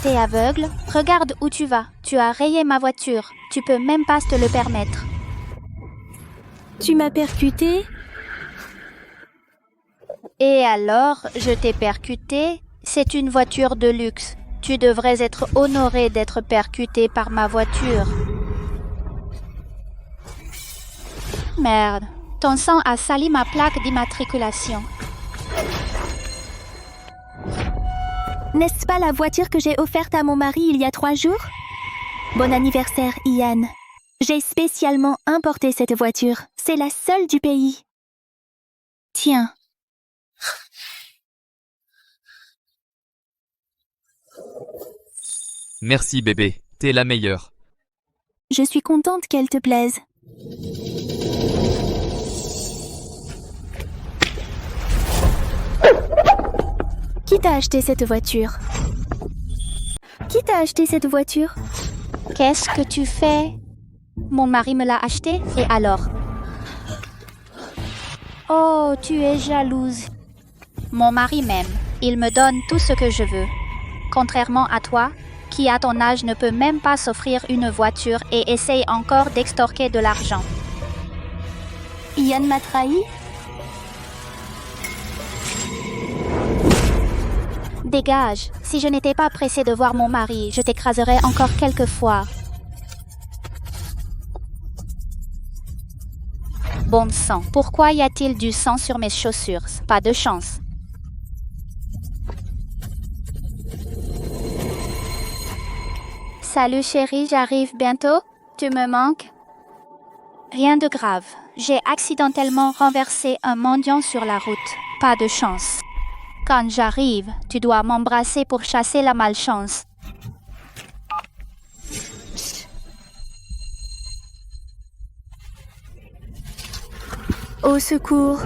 T'es aveugle? Regarde où tu vas. Tu as rayé ma voiture. Tu peux même pas te le permettre. Tu m'as percuté? Et alors, je t'ai percuté? C'est une voiture de luxe. Tu devrais être honoré d'être percuté par ma voiture. Merde, ton sang a sali ma plaque d'immatriculation. N'est-ce pas la voiture que j'ai offerte à mon mari il y a 3 jours? Bon anniversaire, Ian. J'ai spécialement importé cette voiture. C'est la seule du pays. Tiens. Merci bébé, t'es la meilleure. Je suis contente qu'elle te plaise. Qui t'a acheté cette voiture? Qui t'a acheté cette voiture? Qu'est-ce que tu fais? Mon mari me l'a acheté, et alors? Oh, tu es jalouse. Mon mari m'aime. Il me donne tout ce que je veux. Contrairement à toi, qui à ton âge ne peut même pas s'offrir une voiture et essaye encore d'extorquer de l'argent. Ian m'a trahi? Dégage. Si je n'étais pas pressée de voir mon mari, je t'écraserais encore quelques fois. Bon sang, pourquoi y a-t-il du sang sur mes chaussures? Pas de chance. Salut chérie, j'arrive bientôt. Tu me manques? Rien de grave. J'ai accidentellement renversé un mendiant sur la route. Pas de chance. Quand j'arrive, tu dois m'embrasser pour chasser la malchance. Au secours.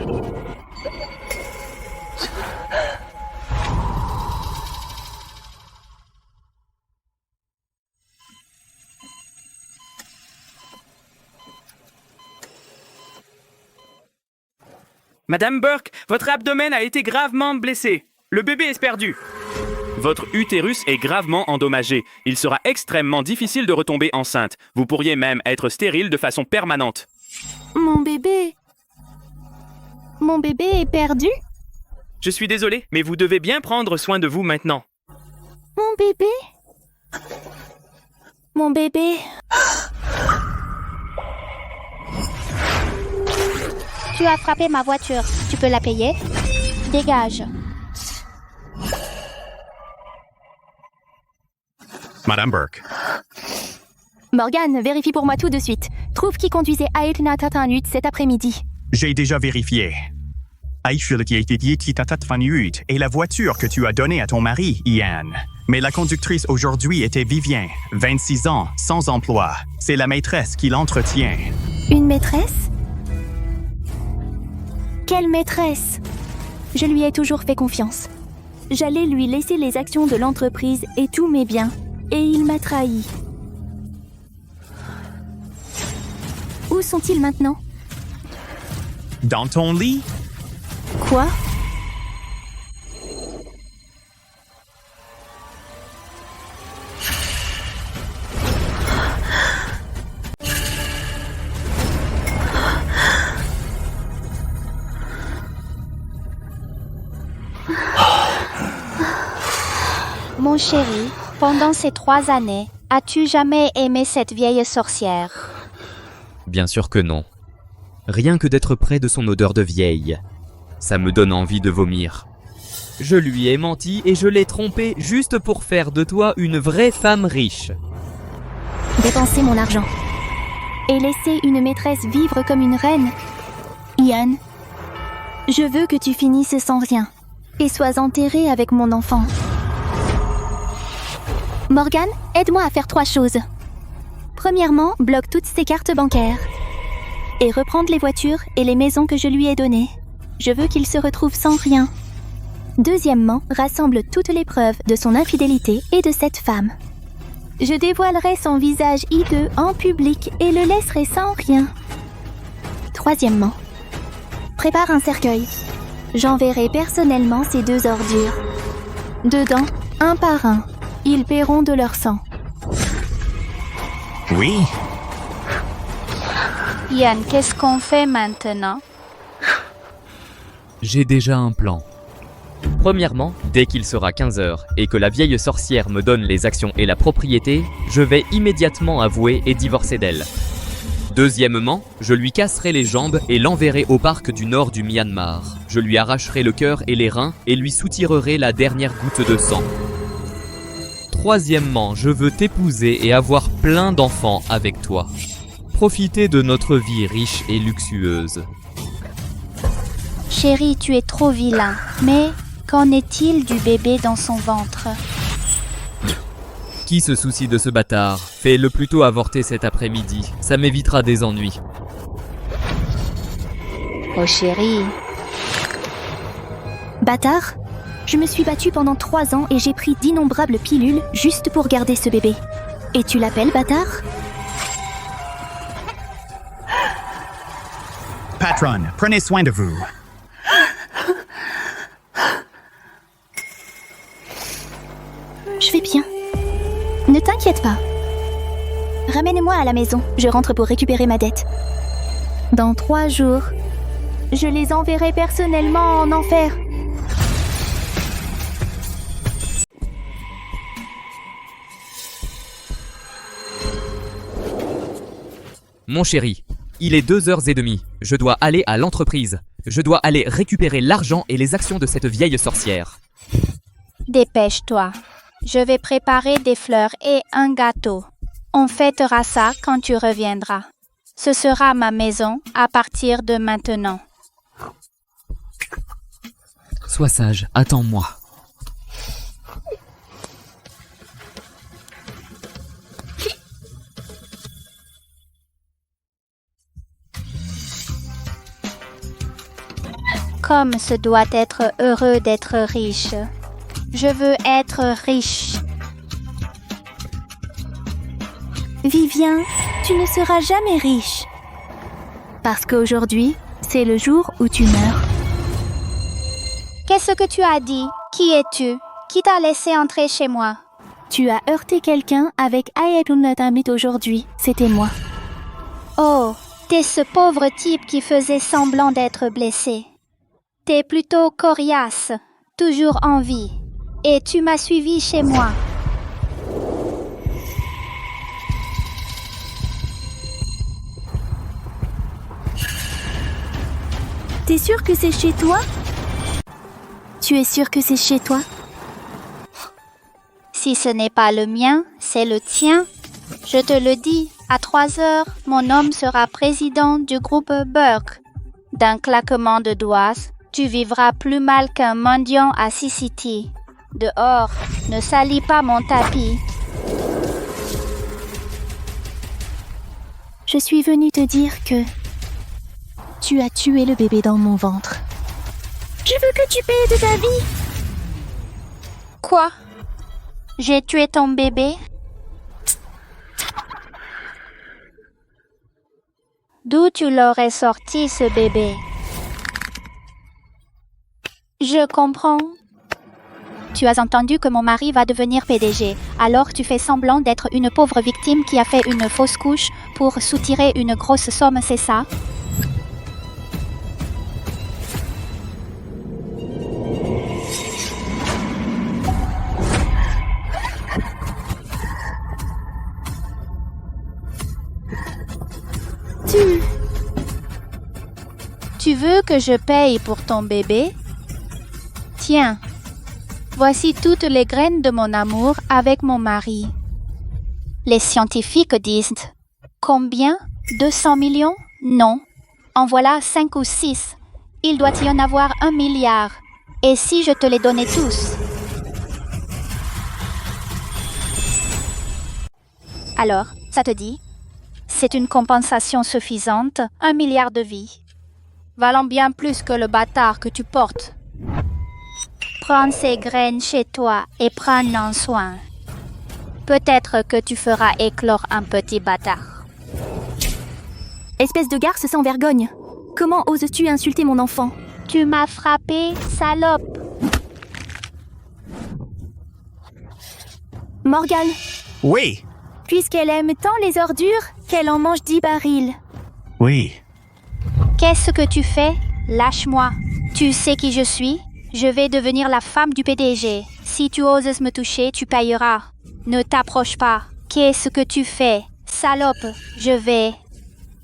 Madame Burke, votre abdomen a été gravement blessé. Le bébé est perdu. Votre utérus est gravement endommagé. Il sera extrêmement difficile de retomber enceinte. Vous pourriez même être stérile de façon permanente. Mon bébé est perdu? Je suis désolé, mais vous devez bien prendre soin de vous maintenant. Mon bébé? Mon bébé? Tu as frappé ma voiture. Tu peux la payer? Dégage. Madame Burke. Morgan, vérifie pour moi tout de suite. Trouve qui conduisait Aitnatatanut cet après-midi. J'ai déjà vérifié. Et la voiture que tu as donnée à ton mari, Ian. Mais la conductrice aujourd'hui était Vivien, 26 ans, sans emploi. C'est la maîtresse qui l'entretient. Une maîtresse? Quelle maîtresse? Je lui ai toujours fait confiance. J'allais lui laisser les actions de l'entreprise et tous mes biens. Et il m'a trahi. Où sont-ils maintenant? Dans ton lit? Quoi? Mon chéri, pendant ces 3 années, as-tu jamais aimé cette vieille sorcière? Bien sûr que non. Rien que d'être près de son odeur de vieille, ça me donne envie de vomir. Je lui ai menti et je l'ai trompée juste pour faire de toi une vraie femme riche. Dépenser mon argent. Et laisser une maîtresse vivre comme une reine. Ian, je veux que tu finisses sans rien. Et sois enterré avec mon enfant. Morgan, aide-moi à faire 3 choses. Premièrement, bloque toutes ses cartes bancaires. Et reprendre les voitures et les maisons que je lui ai données. Je veux qu'il se retrouve sans rien. Deuxièmement, rassemble toutes les preuves de son infidélité et de cette femme. Je dévoilerai son visage hideux en public et le laisserai sans rien. Troisièmement, prépare un cercueil. J'enverrai personnellement ces 2 ordures. Dedans, un par un, Ils paieront de leur sang. Oui, Ian, qu'est-ce qu'on fait maintenant? J'ai déjà un plan. Premièrement, dès qu'il sera 15 heures et que la vieille sorcière me donne les actions et la propriété, je vais immédiatement avouer et divorcer d'elle. Deuxièmement, je lui casserai les jambes et l'enverrai au parc du nord du Myanmar. Je lui arracherai le cœur et les reins et lui soutirerai la dernière goutte de sang. Troisièmement, je veux t'épouser et avoir plein d'enfants avec toi. Profiter de notre vie riche et luxueuse. Chérie, tu es trop vilain. Mais qu'en est-il du bébé dans son ventre? Qui se soucie de ce bâtard? Fais-le plutôt avorter cet après-midi, ça m'évitera des ennuis. Oh chérie, Bâtard, je me suis battue pendant 3 ans et j'ai pris d'innombrables pilules juste pour garder ce bébé. Et tu l'appelles bâtard? patronne, prenez soin de vous. Je vais bien. Ne t'inquiète pas. Ramène-moi à la maison, je rentre pour récupérer ma dette. Dans 3 jours, je les enverrai personnellement en enfer. Mon chéri, il est 2h30. Je dois aller à l'entreprise. Je dois aller récupérer l'argent et les actions de cette vieille sorcière. dépêche-toi. Je vais préparer des fleurs et un gâteau. On fêtera ça quand tu reviendras. Ce sera ma maison à partir de maintenant. Sois sage, attends-moi. Comme ce doit être heureux d'être riche. Je veux être riche. Vivien, tu ne seras jamais riche. Parce qu'aujourd'hui, c'est le jour où tu meurs. Qu'est-ce que tu as dit? Qui es-tu? Qui t'a laissé entrer chez moi? Tu as heurté quelqu'un avec Ayetunatamit aujourd'hui. C'était moi. Oh, t'es ce pauvre type qui faisait semblant d'être blessé. T'es plutôt coriace, toujours en vie. Et tu m'as suivi chez moi. T'es sûr que c'est chez toi? Tu es sûr que c'est chez toi? Si ce n'est pas le mien, c'est le tien. Je te le dis, à 3 heures, mon homme sera président du groupe Burke. D'un claquement de doigts, tu vivras plus mal qu'un mendiant à City. Dehors, ne salis pas mon tapis. Je suis venue te dire que tu as tué le bébé dans mon ventre. Je veux que tu payes de ta vie. Quoi? J'ai tué ton bébé? D'où tu l'aurais sorti, ce bébé? Je comprends. Tu as entendu que mon mari va devenir PDG, alors tu fais semblant d'être une pauvre victime qui a fait une fausse couche pour soutirer une grosse somme, c'est ça? Tu veux que je paye pour ton bébé? Tiens, voici toutes les graines de mon amour avec mon mari. Les scientifiques disent combien? 200 millions? Non. En voilà 5 ou 6. Il doit y en avoir 1 milliard. Et si je te les donnais tous? Alors, ça te dit? C'est une compensation suffisante, 1 milliard de vies. Valant bien plus que le bâtard que tu portes. Prends ces graines chez toi et prends-en soin. Peut-être que tu feras éclore un petit bâtard. Espèce de garce sans vergogne. Comment oses-tu insulter mon enfant? Tu m'as frappé, salope. Morgan, Oui, puisqu'elle aime tant les ordures, qu'elle en mange 10 barils. oui. Qu'est-ce que tu fais? Lâche-moi. Tu sais qui je suis? Je vais devenir la femme du PDG. Si tu oses me toucher, tu payeras. Ne t'approche pas. Qu'est-ce que tu fais? Salope, je vais.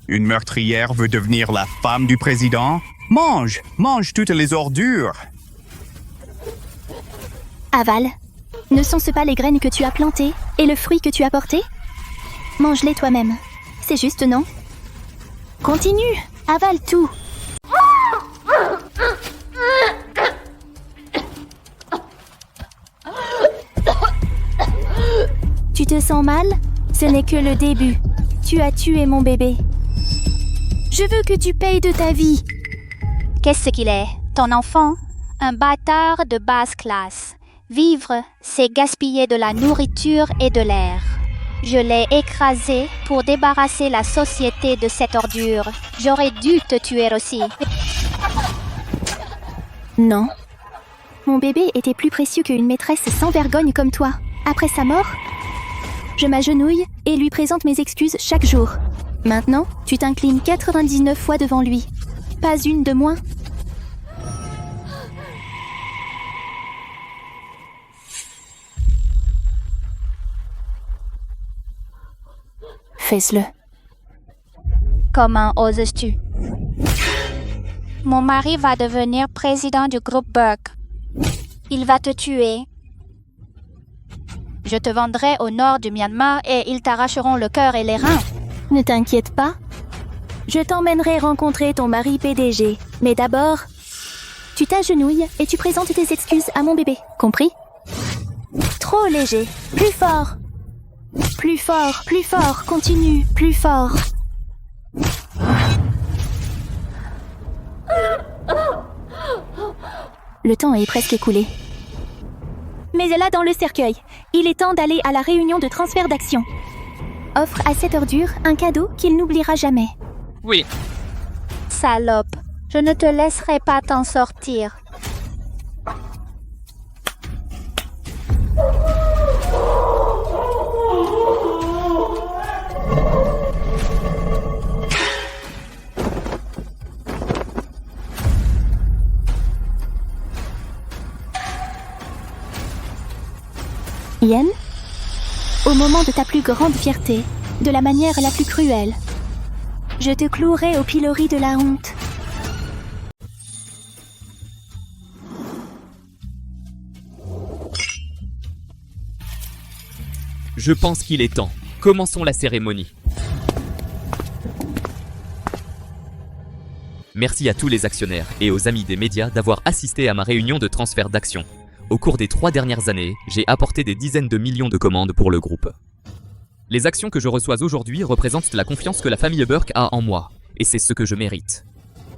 Une meurtrière veut devenir la femme du président? Mange toutes les ordures. Avale. Ne sont-ce pas les graines que tu as plantées et le fruit que tu as porté? Mange-les toi-même. C'est juste, non? Continue. Avale tout. Tu te sens mal? Ce n'est que le début. Tu as tué mon bébé. Je veux que tu payes de ta vie. Qu'est-ce qu'il est? Ton enfant? Un bâtard de basse classe. Vivre, c'est gaspiller de la nourriture et de l'air. Je l'ai écrasé pour débarrasser la société de cette ordure. J'aurais dû te tuer aussi. Non. Mon bébé était plus précieux qu'une maîtresse sans vergogne comme toi. Après sa mort, je m'agenouille et lui présente mes excuses chaque jour. Maintenant, tu t'inclines 99 fois devant lui. Pas une de moins. Fais-le. Comment oses-tu? Mon mari va devenir président du groupe Burke. Il va te tuer. Je te vendrai au nord du Myanmar et ils t'arracheront le cœur et les reins. Ne t'inquiète pas. Je t'emmènerai rencontrer ton mari PDG. Mais d'abord, tu t'agenouilles et tu présentes tes excuses à mon bébé. Compris? Trop léger. Plus fort. Plus fort, plus fort. Continue, plus fort. Le temps est presque écoulé. Mais là dans le cercueil, il est temps d'aller à la réunion de transfert d'actions. Offre à cette ordure un cadeau qu'il n'oubliera jamais. Oui. Salope, je ne te laisserai pas t'en sortir. Yen, au moment de ta plus grande fierté, de la manière la plus cruelle, je te clouerai au pilori de la honte. Je pense qu'il est temps. Commençons la cérémonie. Merci à tous les actionnaires et aux amis des médias d'avoir assisté à ma réunion de transfert d'actions. Au cours des 3 dernières années, j'ai apporté des dizaines de millions de commandes pour le groupe. Les actions que je reçois aujourd'hui représentent la confiance que la famille Burke a en moi, et c'est ce que je mérite.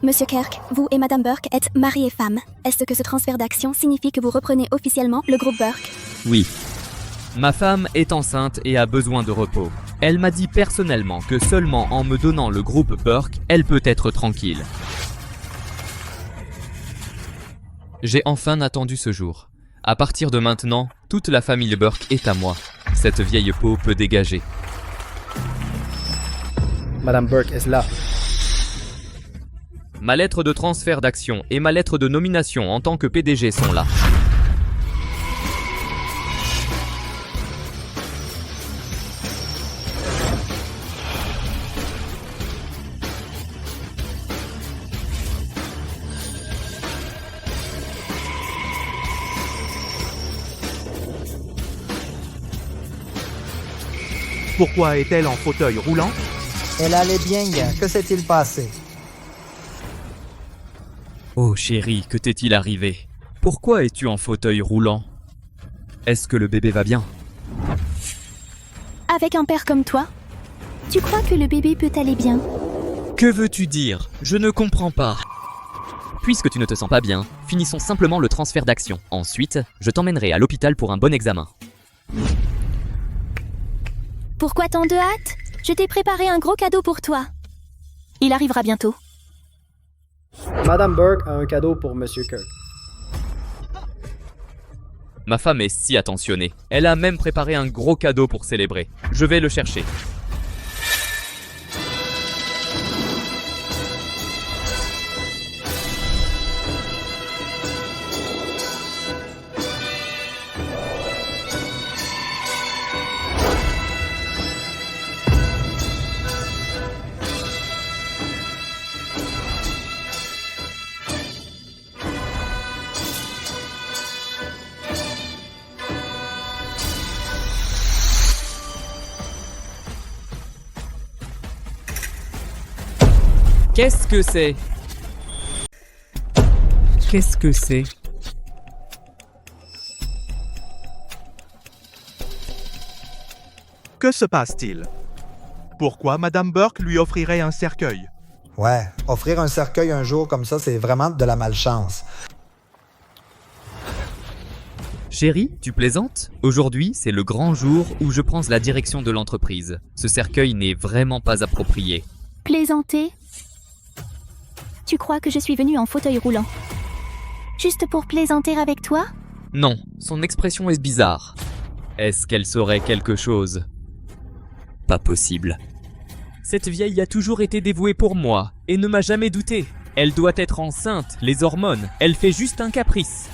Monsieur Kirk, vous et Madame Burke êtes mari et femme. Est-ce que ce transfert d'action signifie que vous reprenez officiellement le groupe Burke? Oui. Ma femme est enceinte et a besoin de repos. Elle m'a dit personnellement que seulement en me donnant le groupe Burke, elle peut être tranquille. J'ai enfin attendu ce jour. À partir de maintenant, toute la famille Burke est à moi. Cette vieille peau peut dégager. Madame Burke est là. Ma lettre de transfert d'action et ma lettre de nomination en tant que PDG sont là. Pourquoi est-elle en fauteuil roulant? Elle allait bien, que s'est-il passé? Oh chérie, que t'est-il arrivé? Pourquoi es-tu en fauteuil roulant? Est-ce que le bébé va bien? Avec un père comme toi, tu crois que le bébé peut aller bien? Que veux-tu dire? Je ne comprends pas. Puisque tu ne te sens pas bien, finissons simplement le transfert d'action. Ensuite, je t'emmènerai à l'hôpital pour un bon examen. Pourquoi tant de hâte? Je t'ai préparé un gros cadeau pour toi. Il arrivera bientôt. Madame Burke a un cadeau pour Monsieur Kirk. Ma femme est si attentionnée. Elle a même préparé un gros cadeau pour célébrer. Je vais le chercher. Qu'est-ce que c'est? Qu'est-ce que c'est? Que se passe-t-il? Pourquoi Madame Burke lui offrirait un cercueil? Ouais, offrir un cercueil un jour comme ça, c'est vraiment de la malchance. Chérie, tu plaisantes? Aujourd'hui, c'est le grand jour où je prends la direction de l'entreprise. Ce cercueil n'est vraiment pas approprié. Plaisanter? Tu crois que je suis venue en fauteuil roulant? Juste pour plaisanter avec toi? Non, son expression est bizarre. Est-ce qu'elle saurait quelque chose? Pas possible. Cette vieille a toujours été dévouée pour moi et ne m'a jamais douté. Elle doit être enceinte, les hormones, elle fait juste un caprice.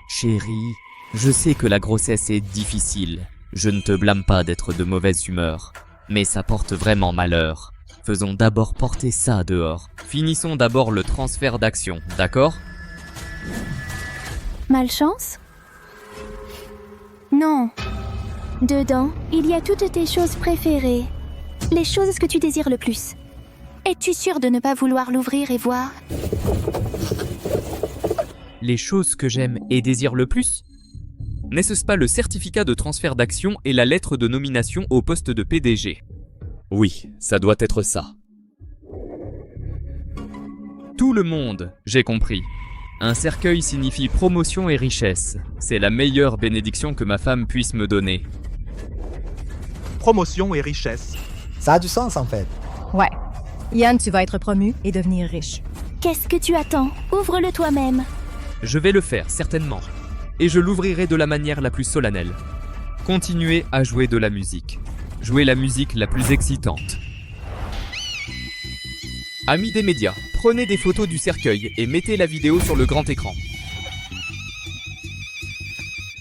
Chérie, je sais que la grossesse est difficile. Je ne te blâme pas d'être de mauvaise humeur, mais ça porte vraiment malheur. Faisons d'abord porter ça dehors. Finissons d'abord le transfert d'action, d'accord? Malchance? Non. Dedans, il y a toutes tes choses préférées. Les choses que tu désires le plus. Es-tu sûr de ne pas vouloir l'ouvrir et voir? Les choses que j'aime et désire le plus? N'est-ce pas le certificat de transfert d'action et la lettre de nomination au poste de PDG? Oui, ça doit être ça. Tout le monde, j'ai compris. Un cercueil signifie promotion et richesse. C'est la meilleure bénédiction que ma femme puisse me donner. Promotion et richesse. Ça a du sens, en fait. Ouais. Yann, tu vas être promu et devenir riche. Qu'est-ce que tu attends? Ouvre-le toi-même. Je vais le faire, certainement. Et je l'ouvrirai de la manière la plus solennelle. Continuez à jouer de la musique. Jouez la musique la plus excitante. Amis des médias, prenez des photos du cercueil et mettez la vidéo sur le grand écran.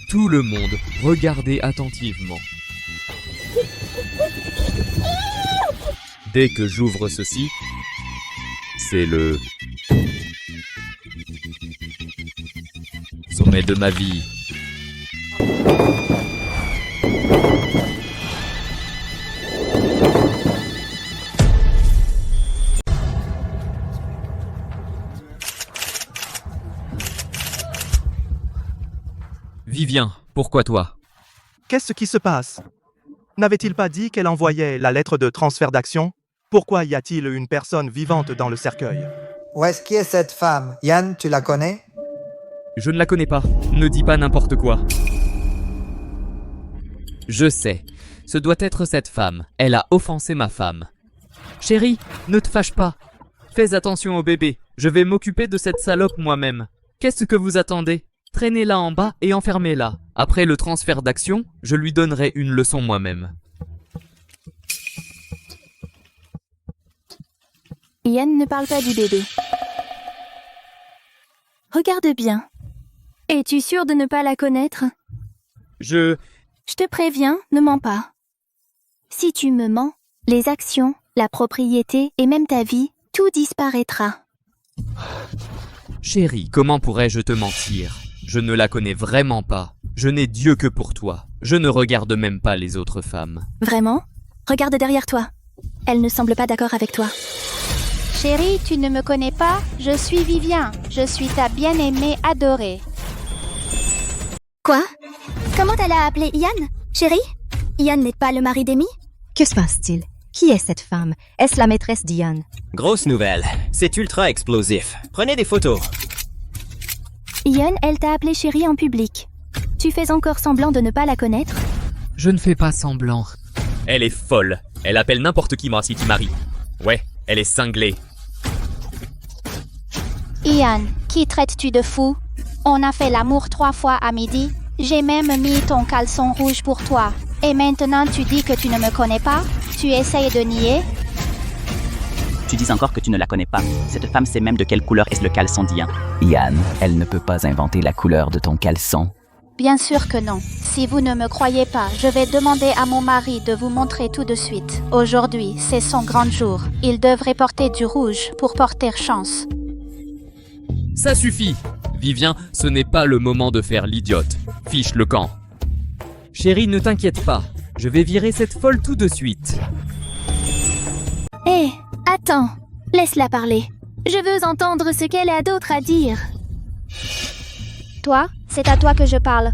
Tout le monde, regardez attentivement. Dès que j'ouvre ceci, c'est le sommet de ma vie. Vivien, pourquoi toi? Qu'est-ce qui se passe? N'avait-il pas dit qu'elle envoyait la lettre de transfert d'action? Pourquoi y a-t-il une personne vivante dans le cercueil? Où est-ce qui est cette femme? Yann, tu la connais? Je ne la connais pas. Ne dis pas n'importe quoi. Je sais. Ce doit être cette femme. Elle a offensé ma femme. Chérie, ne te fâche pas. Fais attention au bébé. Je vais m'occuper de cette salope moi-même. Qu'est-ce que vous attendez? Traînez-la en bas et enfermez-la. Après le transfert d'action, je lui donnerai une leçon moi-même. Yann ne parle pas du bébé. Regarde bien. Es-tu sûr de ne pas la connaître? Je te préviens, ne mens pas. Si tu me mens, les actions, la propriété et même ta vie, tout disparaîtra. Chérie, comment pourrais-je te mentir? Je ne la connais vraiment pas. Je n'ai Dieu que pour toi. Je ne regarde même pas les autres femmes. Vraiment? Regarde derrière toi. Elle ne semble pas d'accord avec toi. Chérie, tu ne me connais pas? Je suis Vivien. Je suis ta bien-aimée adorée. Quoi? Comment elle a appelé Yann? Chérie? Yann n'est pas le mari d'Amy? Que se passe-t-il? Qui est cette femme? Est-ce la maîtresse d'Yann? Grosse nouvelle. C'est ultra explosif. Prenez des photos. Yann, elle t'a appelé chérie en public. Tu fais encore semblant de ne pas la connaître? Je ne fais pas semblant. Elle est folle. Elle appelle n'importe qui ma City Marie. Ouais, elle est cinglée. Ian, qui traites-tu de fou? On a fait l'amour 3 fois à midi. J'ai même mis ton caleçon rouge pour toi. Et maintenant tu dis que tu ne me connais pas? Tu essayes de nier? Tu dis encore que tu ne la connais pas. Cette femme sait même de quelle couleur est le caleçon d'Ian. Ian, elle ne peut pas inventer la couleur de ton caleçon. Bien sûr que non. Si vous ne me croyez pas, je vais demander à mon mari de vous montrer tout de suite. Aujourd'hui, c'est son grand jour. Il devrait porter du rouge pour porter chance. Ça suffit. Vivien, ce n'est pas le moment de faire l'idiote. Fiche le camp. Chérie, ne t'inquiète pas. Je vais virer cette folle tout de suite. Hé, attends. Laisse-la parler. Je veux entendre ce qu'elle a d'autre à dire. Toi, c'est à toi que je parle.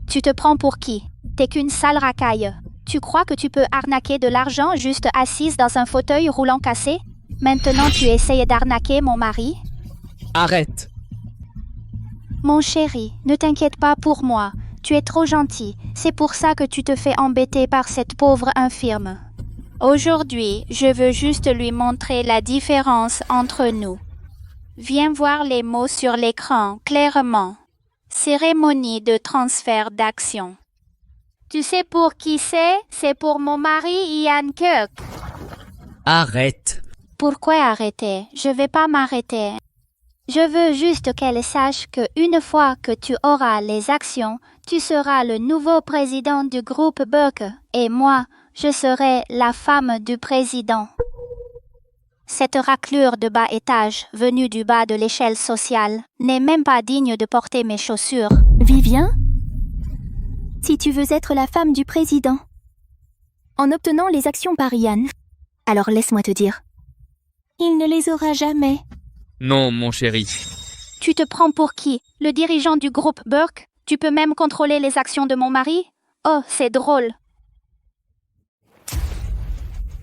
Tu te prends pour qui? T'es qu'une sale racaille. Tu crois que tu peux arnaquer de l'argent juste assise dans un fauteuil roulant cassé? Maintenant tu essayes d'arnaquer mon mari? Arrête. Mon chéri, ne t'inquiète pas pour moi. Tu es trop gentil. C'est pour ça que tu te fais embêter par cette pauvre infirme. Aujourd'hui, je veux juste lui montrer la différence entre nous. Viens voir les mots sur l'écran, clairement. Cérémonie de transfert d'action. Tu sais pour qui c'est? C'est pour mon mari Ian Kirk. Arrête. Pourquoi arrêter? Je vais pas m'arrêter. Je veux juste qu'elle sache que une fois que tu auras les actions, tu seras le nouveau président du groupe Burke et moi, je serai la femme du président. Cette raclure de bas étage, venue du bas de l'échelle sociale, n'est même pas digne de porter mes chaussures. Vivien? Si tu veux être la femme du président, en obtenant les actions par Ian, alors laisse-moi te dire, il ne les aura jamais. Non, mon chéri. Tu te prends pour qui? Le dirigeant du groupe Burke? Tu peux même contrôler les actions de mon mari? Oh, c'est drôle.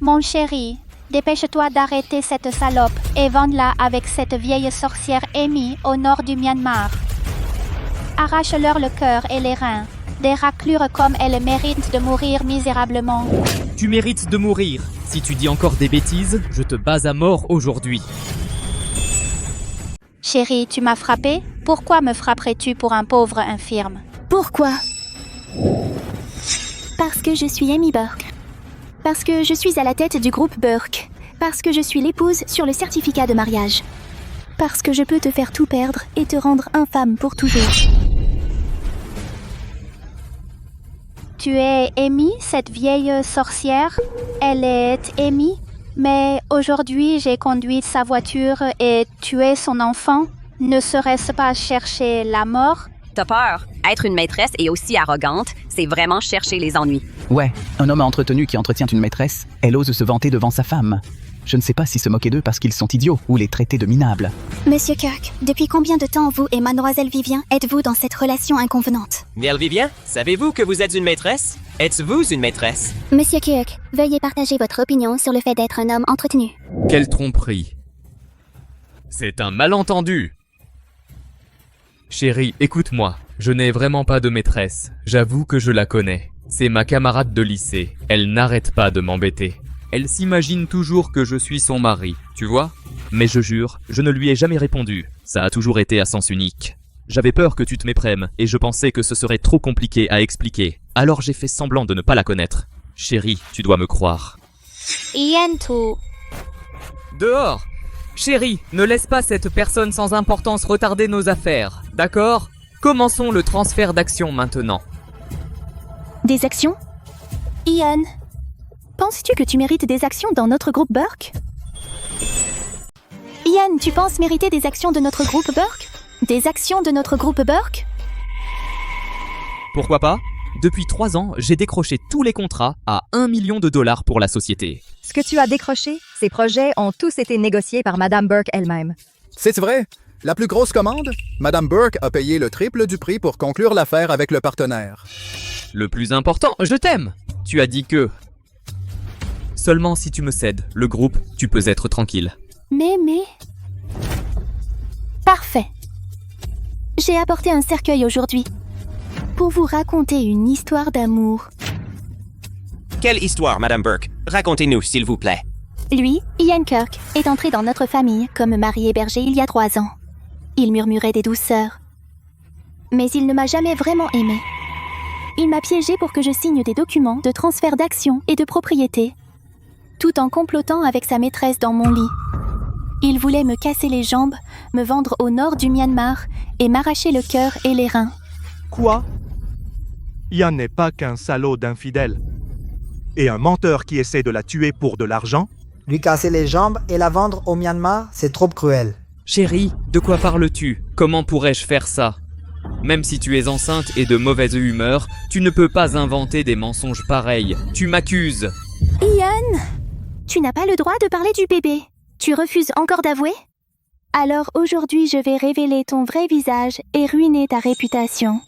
Mon chéri, dépêche-toi d'arrêter cette salope et vends-la avec cette vieille sorcière Amy au nord du Myanmar. Arrache-leur le cœur et les reins. Des raclures comme elles méritent de mourir misérablement. Tu mérites de mourir. Si tu dis encore des bêtises, je te bats à mort aujourd'hui. Chérie, tu m'as frappé? Pourquoi me frapperais-tu pour un pauvre infirme? Pourquoi? Parce que je suis Amy Burke. Parce que je suis à la tête du groupe Burke. Parce que je suis l'épouse sur le certificat de mariage. Parce que je peux te faire tout perdre et te rendre infâme pour toujours. Tu es Amy, cette vieille sorcière? Elle est Amy? Mais aujourd'hui, j'ai conduit sa voiture et tué son enfant. Ne serait-ce pas chercher la mort? T'as peur. Être une maîtresse et aussi arrogante, c'est vraiment chercher les ennuis. Ouais, un homme entretenu qui entretient une maîtresse, elle ose se vanter devant sa femme. Je ne sais pas si se moquer d'eux parce qu'ils sont idiots ou les traiter de minables. Monsieur Kirk, depuis combien de temps vous et mademoiselle Vivien êtes-vous dans cette relation inconvenante? Miel Vivien, savez-vous que vous êtes une maîtresse? Êtes-vous une maîtresse? Monsieur Kirk, veuillez partager votre opinion sur le fait d'être un homme entretenu. Quelle tromperie. C'est un malentendu. Chérie, écoute-moi. Je n'ai vraiment pas de maîtresse. J'avoue que je la connais. C'est ma camarade de lycée. Elle n'arrête pas de m'embêter. Elle s'imagine toujours que je suis son mari, tu vois? Mais je jure, je ne lui ai jamais répondu. Ça a toujours été à sens unique. J'avais peur que tu te méprennes et je pensais que ce serait trop compliqué à expliquer. Alors j'ai fait semblant de ne pas la connaître. Chérie, tu dois me croire. Ian tout. Dehors! Chérie, ne laisse pas cette personne sans importance retarder nos affaires, d'accord? Commençons le transfert d'actions maintenant. Des actions? Ian, penses-tu que tu mérites des actions dans notre groupe Burke? Ian, tu penses mériter des actions de notre groupe Burke? Des actions de notre groupe Burke? Pourquoi pas? Depuis 3 ans, j'ai décroché tous les contrats à $1 million pour la société. Ce que tu as décroché, ces projets ont tous été négociés par Madame Burke elle-même. C'est vrai. La plus grosse commande? Madame Burke a payé le triple du prix pour conclure l'affaire avec le partenaire. Le plus important, je t'aime! Tu as dit que... Seulement si tu me cèdes, le groupe, tu peux être tranquille. Mais... Parfait. J'ai apporté un cercueil aujourd'hui pour vous raconter une histoire d'amour. Quelle histoire, Madame Burke? Racontez-nous, s'il vous plaît. Lui, Ian Kirk, est entré dans notre famille comme mari hébergé il y a 3 ans. Il murmurait des douceurs. mais il ne m'a jamais vraiment aimé. Il m'a piégée pour que je signe des documents de transfert d'actions et de propriété, tout en complotant avec sa maîtresse dans mon lit. Il voulait me casser les jambes, me vendre au nord du Myanmar et m'arracher le cœur et les reins. Quoi? Ian n'est pas qu'un salaud d'infidèle. Et un menteur qui essaie de la tuer pour de l'argent? Lui casser les jambes et la vendre au Myanmar, c'est trop cruel. Chérie, de quoi parles-tu? Comment pourrais-je faire ça? Même si tu es enceinte et de mauvaise humeur, tu ne peux pas inventer des mensonges pareils. Tu m'accuses. Ian, tu n'as pas le droit de parler du bébé. Tu refuses encore d'avouer? Alors aujourd'hui, je vais révéler ton vrai visage et ruiner ta réputation.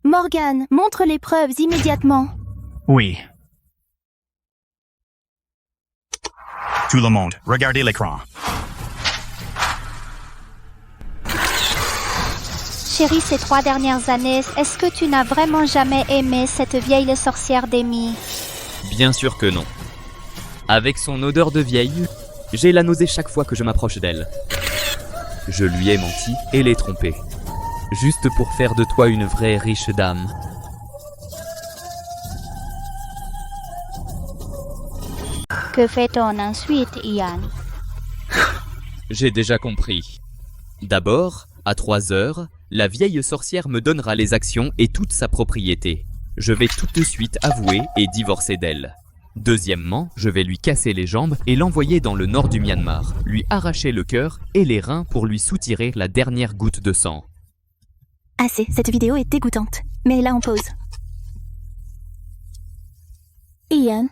Morgan, montre les preuves immédiatement. Oui. Tout le monde, regardez l'écran. Chérie, ces 3 dernières années, est-ce que tu n'as vraiment jamais aimé cette vieille sorcière d'Amy? Bien sûr que non. Avec son odeur de vieille, j'ai la nausée chaque fois que je m'approche d'elle. Je lui ai menti et l'ai trompée. Juste pour faire de toi une vraie riche dame. Que fait-on ensuite, Ian? J'ai déjà compris. D'abord, à 3 heures, la vieille sorcière me donnera les actions et toute sa propriété. Je vais tout de suite avouer et divorcer d'elle. Deuxièmement, je vais lui casser les jambes et l'envoyer dans le nord du Myanmar, lui arracher le cœur et les reins pour lui soutirer la dernière goutte de sang. Assez, cette vidéo est dégoûtante. Mets-la en pause. Ian,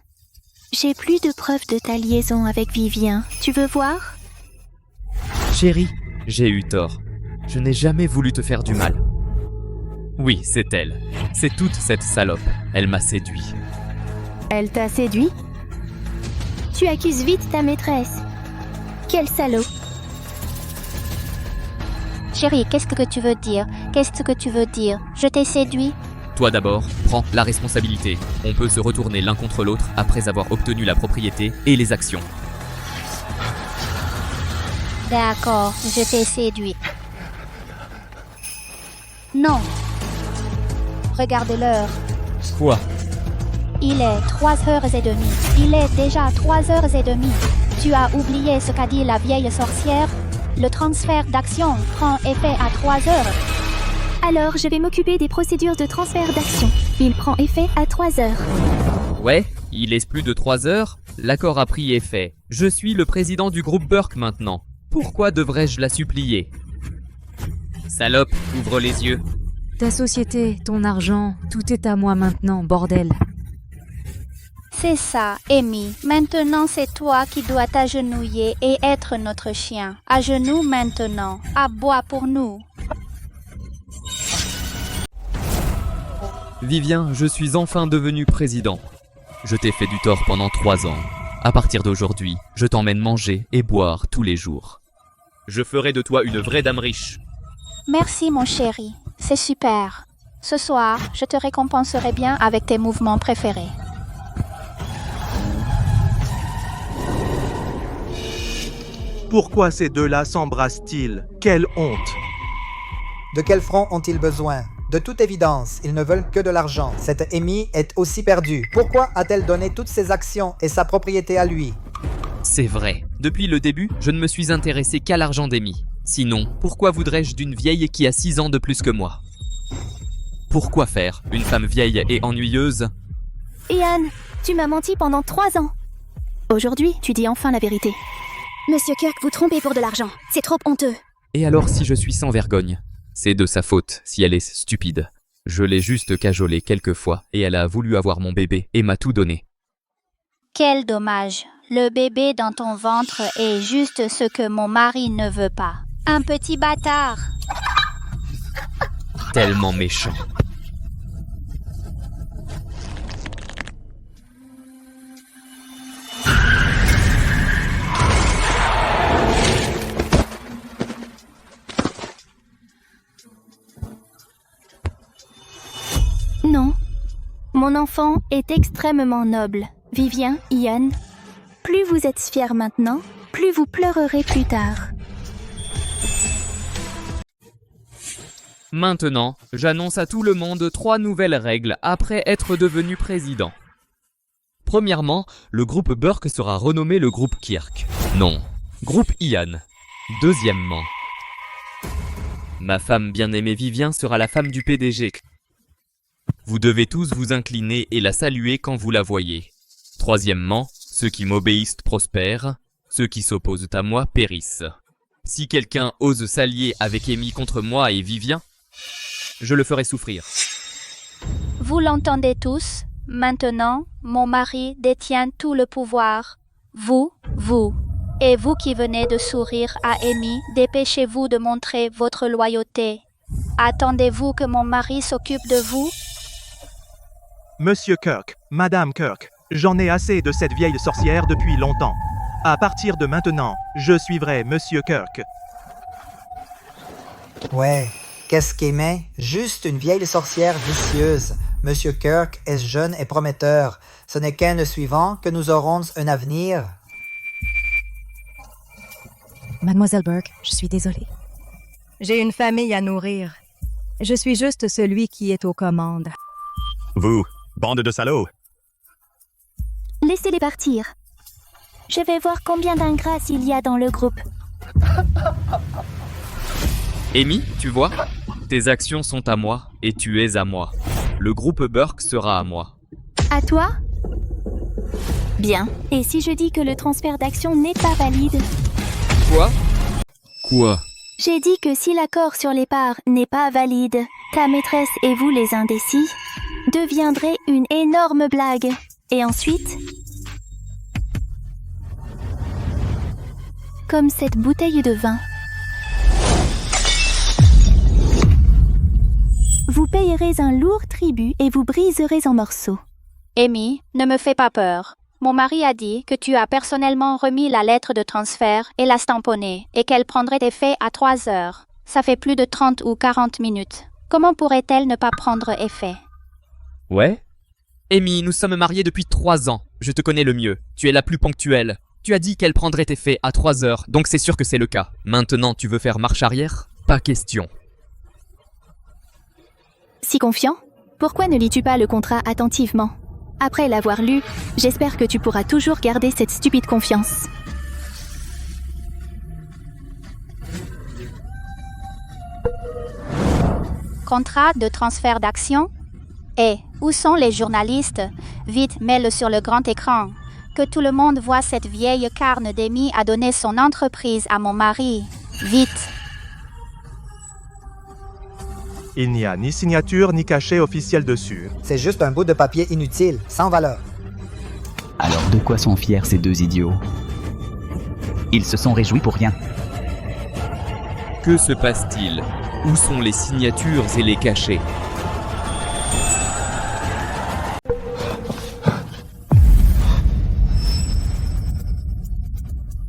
j'ai plus de preuves de ta liaison avec Vivien. Tu veux voir? Chérie, j'ai eu tort. Je n'ai jamais voulu te faire du mal. Oui, c'est elle. C'est toute cette salope. Elle m'a séduit. Elle t'a séduit? Tu accuses vite ta maîtresse. Quel salaud! Chérie, qu'est-ce que tu veux dire? Qu'est-ce que tu veux dire? Je t'ai séduit? Toi d'abord, prends la responsabilité. On peut se retourner l'un contre l'autre après avoir obtenu la propriété et les actions. D'accord, je t'ai séduit. Non. Regarde l'heure. Quoi? Il est 3h30. Il est déjà 3h30. Tu as oublié ce qu'a dit la vieille sorcière? Le transfert d'action prend effet à 3 heures. Alors, je vais m'occuper des procédures de transfert d'action. Il prend effet à 3 heures. Ouais, il laisse plus de 3 heures. L'accord a pris effet. Je suis le président du groupe Burke maintenant. Pourquoi devrais-je la supplier? Salope, ouvre les yeux. Ta société, ton argent, tout est à moi maintenant, bordel. C'est ça, Amy. Maintenant, c'est toi qui dois t'agenouiller et être notre chien. À genoux maintenant. Aboie pour nous. Vivien, je suis enfin devenu président. Je t'ai fait du tort pendant 3 ans. À partir d'aujourd'hui, je t'emmène manger et boire tous les jours. Je ferai de toi une vraie dame riche. Merci, mon chéri. C'est super. Ce soir, je te récompenserai bien avec tes mouvements préférés. Pourquoi ces deux-là s'embrassent-ils? Quelle honte! De quel front ont-ils besoin? De toute évidence, ils ne veulent que de l'argent. Cette Amy est aussi perdue. Pourquoi a-t-elle donné toutes ses actions et sa propriété à lui? C'est vrai. Depuis le début, je ne me suis intéressé qu'à l'argent d'Amy. Sinon, pourquoi voudrais-je d'une vieille qui a 6 ans de plus que moi? Pourquoi faire? Une femme vieille et ennuyeuse? Ian, tu m'as menti pendant 3 ans. Aujourd'hui, tu dis enfin la vérité. Monsieur Kirk, vous trompez pour de l'argent. C'est trop honteux. Et alors si je suis sans vergogne? C'est de sa faute si elle est stupide. Je l'ai juste cajolée quelques fois et elle a voulu avoir mon bébé et m'a tout donné. Quel dommage. Le bébé dans ton ventre est juste ce que mon mari ne veut pas. Un petit bâtard. Tellement méchant. Non. Mon enfant est extrêmement noble. Vivien, Ian, plus vous êtes fiers maintenant, plus vous pleurerez plus tard. Maintenant, j'annonce à tout le monde 3 nouvelles règles après être devenu président. Premièrement, le groupe Burke sera renommé le groupe Kirk. Non, groupe Ian. Deuxièmement, ma femme bien-aimée Vivien sera la femme du PDG. Vous devez tous vous incliner et la saluer quand vous la voyez. Troisièmement, ceux qui m'obéissent prospèrent, ceux qui s'opposent à moi périssent. Si quelqu'un ose s'allier avec Amy contre moi et Vivien, je le ferai souffrir. Vous l'entendez tous? Maintenant, mon mari détient tout le pouvoir. Vous. Et vous qui venez de sourire à Amy, dépêchez-vous de montrer votre loyauté. Attendez-vous que mon mari s'occupe de vous? Monsieur Kirk, Madame Kirk, j'en ai assez de cette vieille sorcière depuis longtemps. À partir de maintenant, je suivrai Monsieur Kirk. Ouais, qu'est-ce qu'Amy? Juste une vieille sorcière vicieuse. Monsieur Kirk est jeune et prometteur. Ce n'est qu'un suivant que nous aurons un avenir. Mademoiselle Burke, je suis désolée. J'ai une famille à nourrir. Je suis juste celui qui est aux commandes. Vous, bande de salauds. Laissez-les partir. Je vais voir combien d'ingrats il y a dans le groupe. Amy, tu vois? Tes actions sont à moi et tu es à moi. Le groupe Burke sera à moi. À toi? Bien. Et si je dis que le transfert d'action n'est pas valide? Quoi? J'ai dit que si l'accord sur les parts n'est pas valide, ta maîtresse et vous les indécis deviendrez une énorme blague. Et ensuite, comme cette bouteille de vin, vous payerez un lourd tribut et vous briserez en morceaux. Amy, ne me fais pas peur. Mon mari a dit que tu as personnellement remis la lettre de transfert et l'a stamponnée et qu'elle prendrait effet à 3 heures. Ça fait plus de 30 ou 40 minutes. Comment pourrait-elle ne pas prendre effet? Ouais? Amy, nous sommes mariés depuis 3 ans. Je te connais le mieux. Tu es la plus ponctuelle. Tu as dit qu'elle prendrait effet à 3 heures, donc c'est sûr que c'est le cas. Maintenant, tu veux faire marche arrière? Pas question. Si confiant, pourquoi ne lis-tu pas le contrat attentivement? Après l'avoir lu, j'espère que tu pourras toujours garder cette stupide confiance. Contrat de transfert d'action? Et où sont les journalistes? Vite, mets-le sur le grand écran. Que tout le monde voit cette vieille carne d'Amy a donné son entreprise à mon mari. Vite! Il n'y a ni signature ni cachet officiel dessus. C'est juste un bout de papier inutile, sans valeur. Alors de quoi sont fiers ces deux idiots? Ils se sont réjouis pour rien. Que se passe-t-il? Où sont les signatures et les cachets?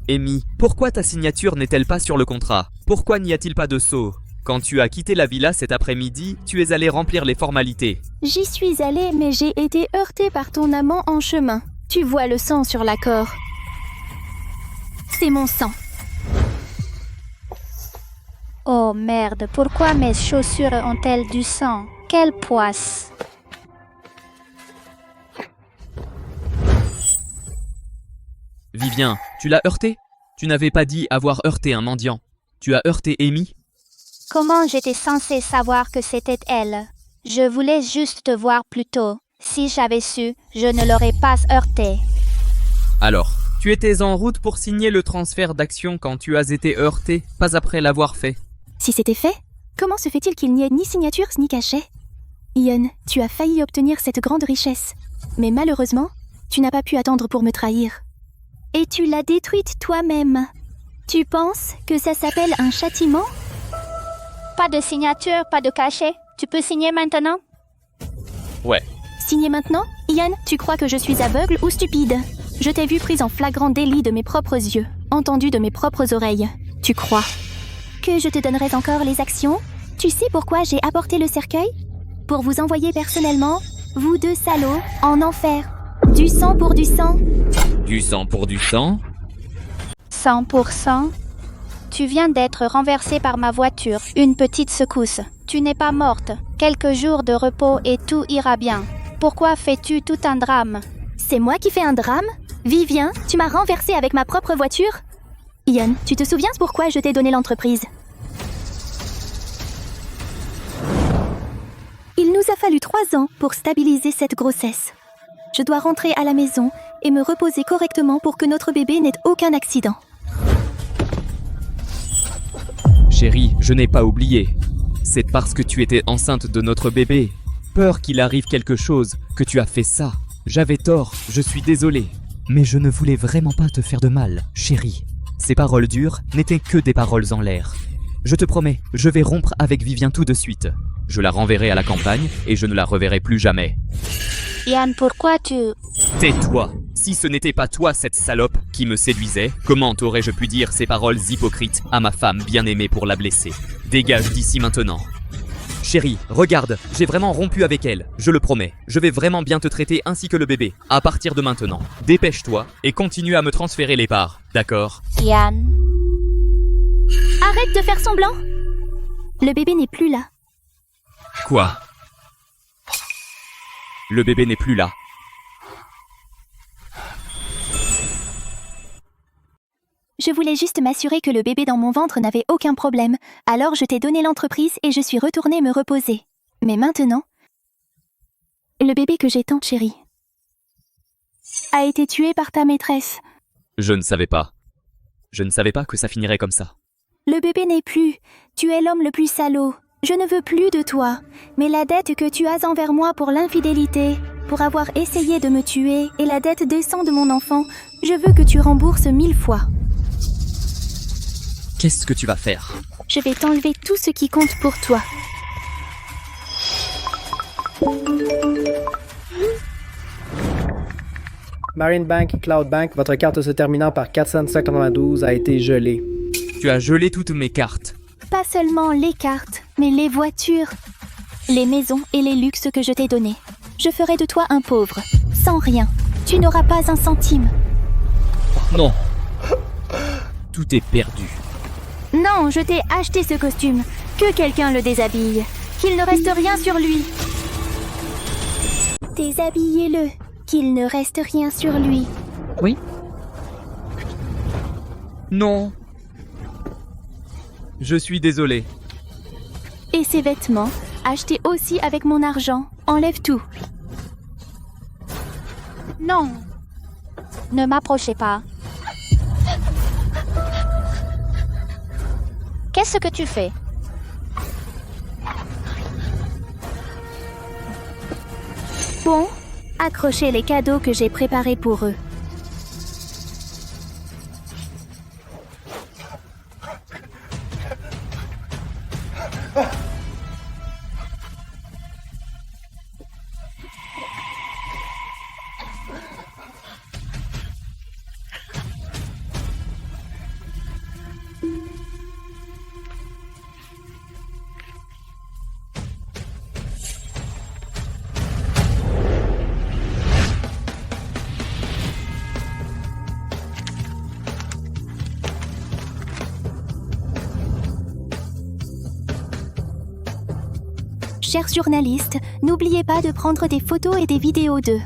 Amy, pourquoi ta signature n'est-elle pas sur le contrat? Pourquoi n'y a-t-il pas de sceau? Quand tu as quitté la villa cet après-midi, tu es allé remplir les formalités. J'y suis allée, mais j'ai été heurtée par ton amant en chemin. Tu vois le sang sur l'accord. C'est mon sang. Oh merde, pourquoi mes chaussures ont-elles du sang? Quelle poisse! Vivien, tu l'as heurté? Tu n'avais pas dit avoir heurté un mendiant. Tu as heurté Amy? Comment j'étais censée savoir que c'était elle? Je voulais juste te voir plus tôt. Si j'avais su, je ne l'aurais pas heurté. Alors, tu étais en route pour signer le transfert d'action quand tu as été heurté, pas après l'avoir fait. Si c'était fait, comment se fait-il qu'il n'y ait ni signature ni cachet? Ian, tu as failli obtenir cette grande richesse. Mais malheureusement, tu n'as pas pu attendre pour me trahir. Et tu l'as détruite toi-même. Tu penses que ça s'appelle un châtiment? Pas de signature, pas de cachet. Tu peux signer maintenant? Ouais. Signer maintenant? Ian, tu crois que je suis aveugle ou stupide? Je t'ai vu prise en flagrant délit de mes propres yeux, entendu de mes propres oreilles. Tu crois que je te donnerais encore les actions? Tu sais pourquoi j'ai apporté le cercueil? Pour vous envoyer personnellement, vous deux salauds, en enfer. Du sang pour du sang. Du sang pour du sang? 100%? Tu viens d'être renversée par ma voiture. Une petite secousse. Tu n'es pas morte. Quelques jours de repos et tout ira bien. Pourquoi fais-tu tout un drame? C'est moi qui fais un drame? Vivien, tu m'as renversé avec ma propre voiture? Ian, tu te souviens pourquoi je t'ai donné l'entreprise? Il nous a fallu 3 ans pour stabiliser cette grossesse. Je dois rentrer à la maison et me reposer correctement pour que notre bébé n'ait aucun accident. Chérie, je n'ai pas oublié. C'est parce que tu étais enceinte de notre bébé. Peur qu'il arrive quelque chose, que tu as fait ça. J'avais tort, je suis désolé. Mais je ne voulais vraiment pas te faire de mal, chérie. Ces paroles dures n'étaient que des paroles en l'air. Je te promets, je vais rompre avec Vivien tout de suite. Je la renverrai à la campagne et je ne la reverrai plus jamais. Ian, pourquoi tu... Tais-toi! Si ce n'était pas toi, cette salope, qui me séduisait, comment aurais-je pu dire ces paroles hypocrites à ma femme bien-aimée pour la blesser? Dégage d'ici maintenant. Chérie, regarde, j'ai vraiment rompu avec elle, je le promets. Je vais vraiment bien te traiter ainsi que le bébé, à partir de maintenant. Dépêche-toi et continue à me transférer les parts, d'accord? Ian... Arrête de faire semblant! Le bébé n'est plus là. Quoi? Le bébé n'est plus là. Je voulais juste m'assurer que le bébé dans mon ventre n'avait aucun problème, alors je t'ai donné l'entreprise et je suis retournée me reposer. Mais maintenant, le bébé que j'ai tant chéri a été tué par ta maîtresse. Je ne savais pas. Je ne savais pas que ça finirait comme ça. Le bébé n'est plus. Tu es l'homme le plus salaud. Je ne veux plus de toi. Mais la dette que tu as envers moi pour l'infidélité, pour avoir essayé de me tuer, et la dette des sangs de mon enfant, je veux que tu rembourses 1000 fois. Qu'est-ce que tu vas faire? Je vais t'enlever tout ce qui compte pour toi. Marine Bank, Cloud Bank, votre carte se terminant par 492 a été gelée. Tu as gelé toutes mes cartes. Pas seulement les cartes, mais les voitures, les maisons et les luxes que je t'ai donnés. Je ferai de toi un pauvre, sans rien. Tu n'auras pas un centime. Non. Tout est perdu. Non, je t'ai acheté ce costume. Que quelqu'un le déshabille. Qu'il ne reste rien sur lui. Déshabillez-le. Qu'il ne reste rien sur lui. Oui? Non. Je suis désolé. Et ces vêtements, achetés aussi avec mon argent, enlève tout. Non. Ne m'approchez pas. Qu'est-ce que tu fais? Bon, accrochez les cadeaux que j'ai préparés pour eux. Chers journalistes, n'oubliez pas de prendre des photos et des vidéos d'eux.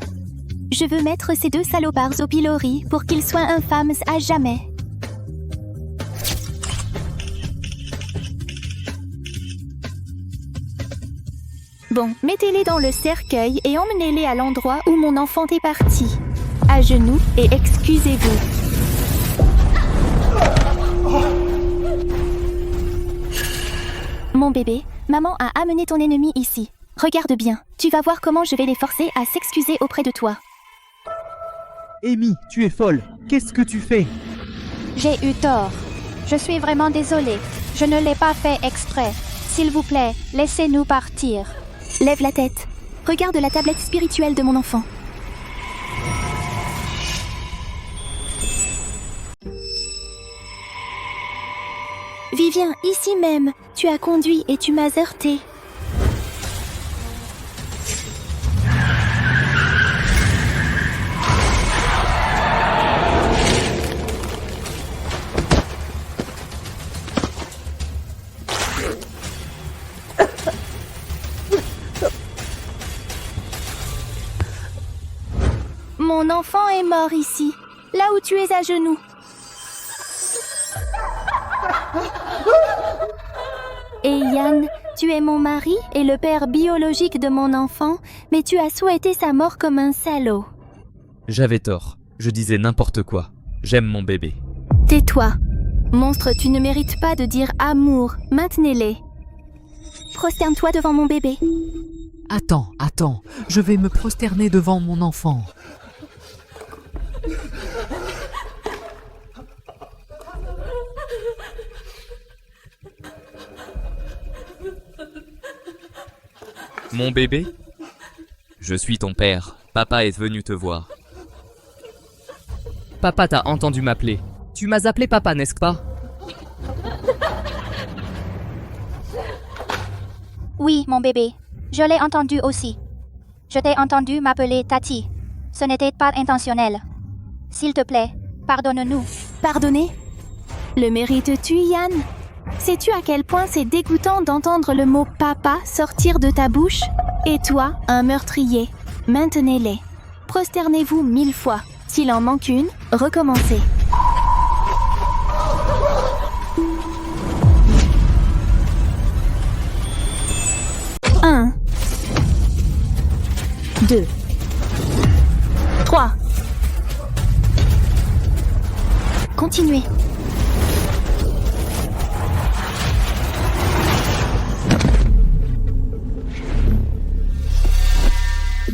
Je veux mettre ces 2 salopards au pilori pour qu'ils soient infâmes à jamais. Bon, mettez-les dans le cercueil et emmenez-les à l'endroit où mon enfant est parti. À genoux et excusez-vous. Mon bébé, maman a amené ton ennemi ici. Regarde bien, tu vas voir comment je vais les forcer à s'excuser auprès de toi. Amy, tu es folle. Qu'est-ce que tu fais? J'ai eu tort. Je suis vraiment désolée. Je ne l'ai pas fait exprès. S'il vous plaît, laissez-nous partir. Lève la tête. Regarde la tablette spirituelle de mon enfant. Vivien, ici même, tu as conduit et tu m'as heurté. Mon enfant est mort ici, là où tu es à genoux. Et Yann, tu es mon mari et le père biologique de mon enfant, mais tu as souhaité sa mort comme un salaud. J'avais tort. Je disais n'importe quoi. J'aime mon bébé. Tais-toi. Monstre, tu ne mérites pas de dire amour. Maintenez-les. Prosterne-toi devant mon bébé. Attends. Je vais me prosterner devant mon enfant. Mon bébé? Je suis ton père. Papa est venu te voir. Papa t'a entendu m'appeler. Tu m'as appelé papa, n'est-ce pas? Oui, mon bébé. Je l'ai entendu aussi. Je t'ai entendu m'appeler Tati. Ce n'était pas intentionnel. S'il te plaît, pardonne-nous. Pardonner? Le mérites-tu, Yann? Sais-tu à quel point c'est dégoûtant d'entendre le mot « papa » sortir de ta bouche? Et toi, un meurtrier, maintenez-les. Prosternez-vous 1000 fois. S'il en manque une, recommencez. Un. 2. 3. Continuez.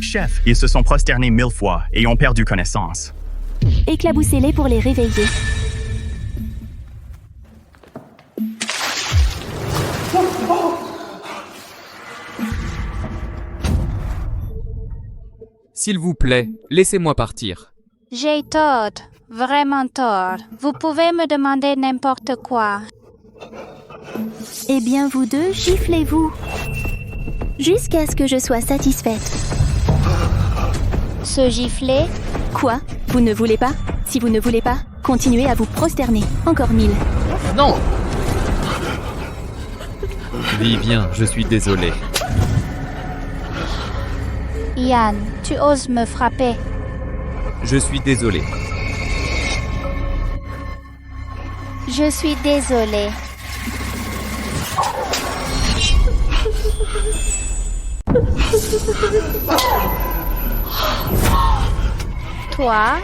Chef, ils se sont prosternés 1000 fois et ont perdu connaissance. Éclaboussez-les pour les réveiller. S'il vous plaît, laissez-moi partir. J'ai tort, vraiment tort. Vous pouvez me demander n'importe quoi. Eh bien, vous deux, giflez-vous. Jusqu'à ce que je sois satisfaite. Se gifler? Quoi? Vous ne voulez pas? Si vous ne voulez pas, continuez à vous prosterner. Encore 1000. Non! Vivien, je suis désolé. Yann, tu oses me frapper. Je suis désolé. Je suis désolée. Toi?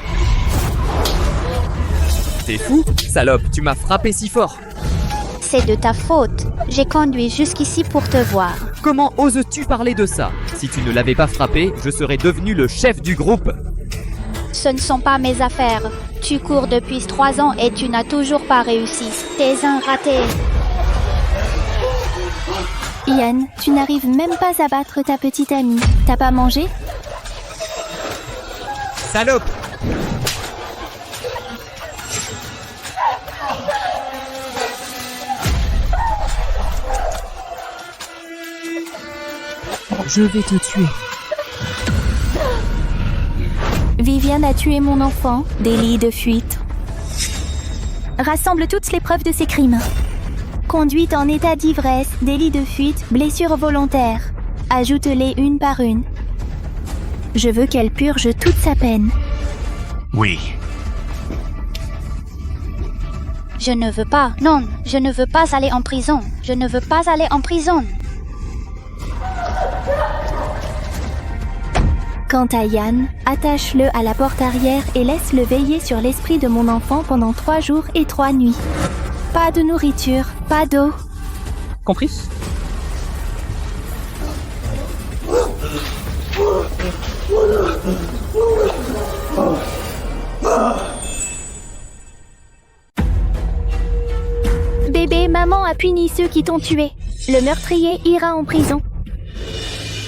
T'es fou? Salope, tu m'as frappé si fort. C'est de ta faute. J'ai conduit jusqu'ici pour te voir. Comment oses-tu parler de ça? Si tu ne l'avais pas frappé, je serais devenu le chef du groupe. Ce ne sont pas mes affaires. Tu cours depuis 3 ans et tu n'as toujours pas réussi. T'es un raté. Yann, tu n'arrives même pas à battre ta petite amie. T'as pas mangé? Salope! Je vais te tuer. Viviane a tué mon enfant. Délit de fuite. Rassemble toutes les preuves de ces crimes. Conduite en état d'ivresse, délit de fuite, blessure volontaire. Ajoute-les une par une. Je veux qu'elle purge toute sa peine. Oui. Je ne veux pas. Non, je ne veux pas aller en prison. Je ne veux pas aller en prison. Quant à Yann, attache-le à la porte arrière et laisse-le veiller sur l'esprit de mon enfant pendant 3 jours et 3 nuits. Pas de nourriture, pas d'eau. Compris? Bébé, maman a puni ceux qui t'ont tué. Le meurtrier ira en prison.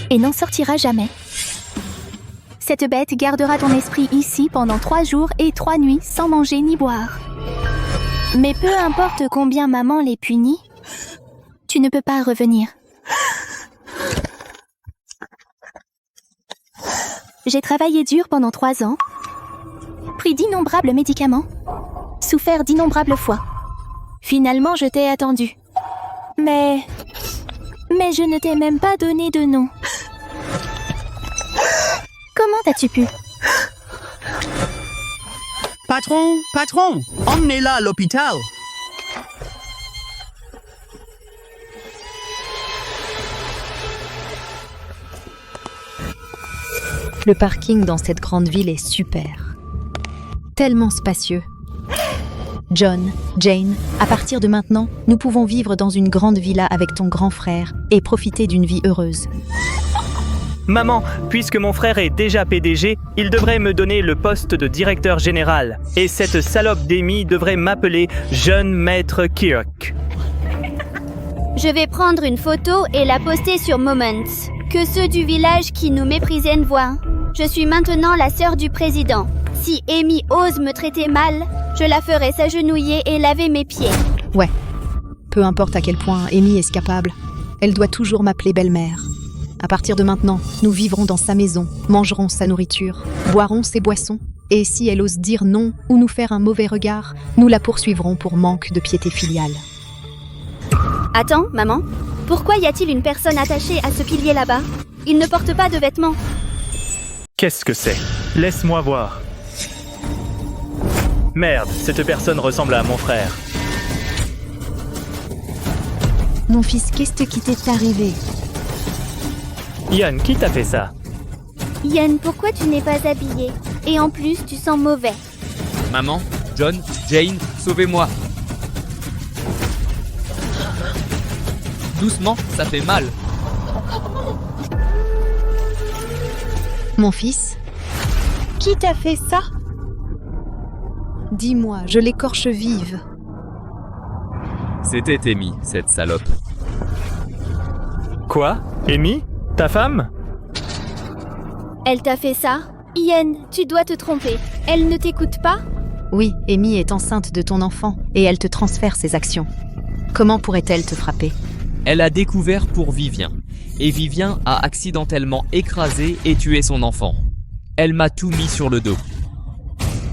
Et n'en sortira jamais. Cette bête gardera ton esprit ici pendant 3 jours et 3 nuits sans manger ni boire. Mais peu importe combien maman les punit, tu ne peux pas revenir. J'ai travaillé dur pendant 3 ans, pris d'innombrables médicaments, souffert d'innombrables fois. Finalement, je t'ai attendu. Mais je ne t'ai même pas donné de nom. Comment as-tu pu? Patron, emmenez-la à l'hôpital. Le parking dans cette grande ville est super. Tellement spacieux. John, Jane, à partir de maintenant, nous pouvons vivre dans une grande villa avec ton grand frère et profiter d'une vie heureuse. Maman, puisque mon frère est déjà PDG, il devrait me donner le poste de directeur général. Et cette salope d'Amy devrait m'appeler jeune maître Kirk. Je vais prendre une photo et la poster sur Moments. Que ceux du village qui nous méprisaient voient. Je suis maintenant la sœur du président. Si Amy ose me traiter mal, je la ferai s'agenouiller et laver mes pieds. Ouais. Peu importe à quel point Amy est capable, elle doit toujours m'appeler belle-mère. À partir de maintenant, nous vivrons dans sa maison, mangerons sa nourriture, boirons ses boissons, et si elle ose dire non ou nous faire un mauvais regard, nous la poursuivrons pour manque de piété filiale. Attends, maman, pourquoi y a-t-il une personne attachée à ce pilier là-bas? Il ne porte pas de vêtements. Qu'est-ce que c'est? Laisse-moi voir. Merde, cette personne ressemble à mon frère. Mon fils, qu'est-ce qui t'est arrivé? Ian, qui t'a fait ça? Ian, pourquoi tu n'es pas habillé? Et en plus, tu sens mauvais. Maman, John, Jane, sauvez-moi. Doucement, ça fait mal. Mon fils, qui t'a fait ça? Dis-moi, je l'écorche vive. C'était Amy, cette salope. Quoi? Amy? Ta femme? Elle t'a fait ça? Ian, tu dois te tromper. Elle ne t'écoute pas? Oui, Amy est enceinte de ton enfant et elle te transfère ses actions. Comment pourrait-elle te frapper? Elle a découvert pour Vivien. Et Vivien a accidentellement écrasé et tué son enfant. Elle m'a tout mis sur le dos.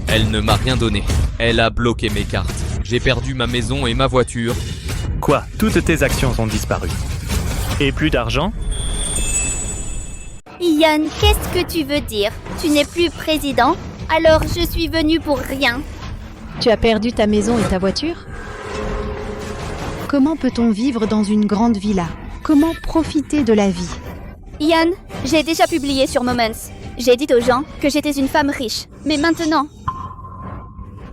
Elle ne m'a rien donné. Elle a bloqué mes cartes. J'ai perdu ma maison et ma voiture. Quoi? Toutes tes actions ont disparu. Et plus d'argent? Ian, qu'est-ce que tu veux dire? Tu n'es plus président? Alors je suis venue pour rien. Tu as perdu ta maison et ta voiture? Comment peut-on vivre dans une grande villa? Comment profiter de la vie? Ian, j'ai déjà publié sur Moments. J'ai dit aux gens que j'étais une femme riche. Mais maintenant...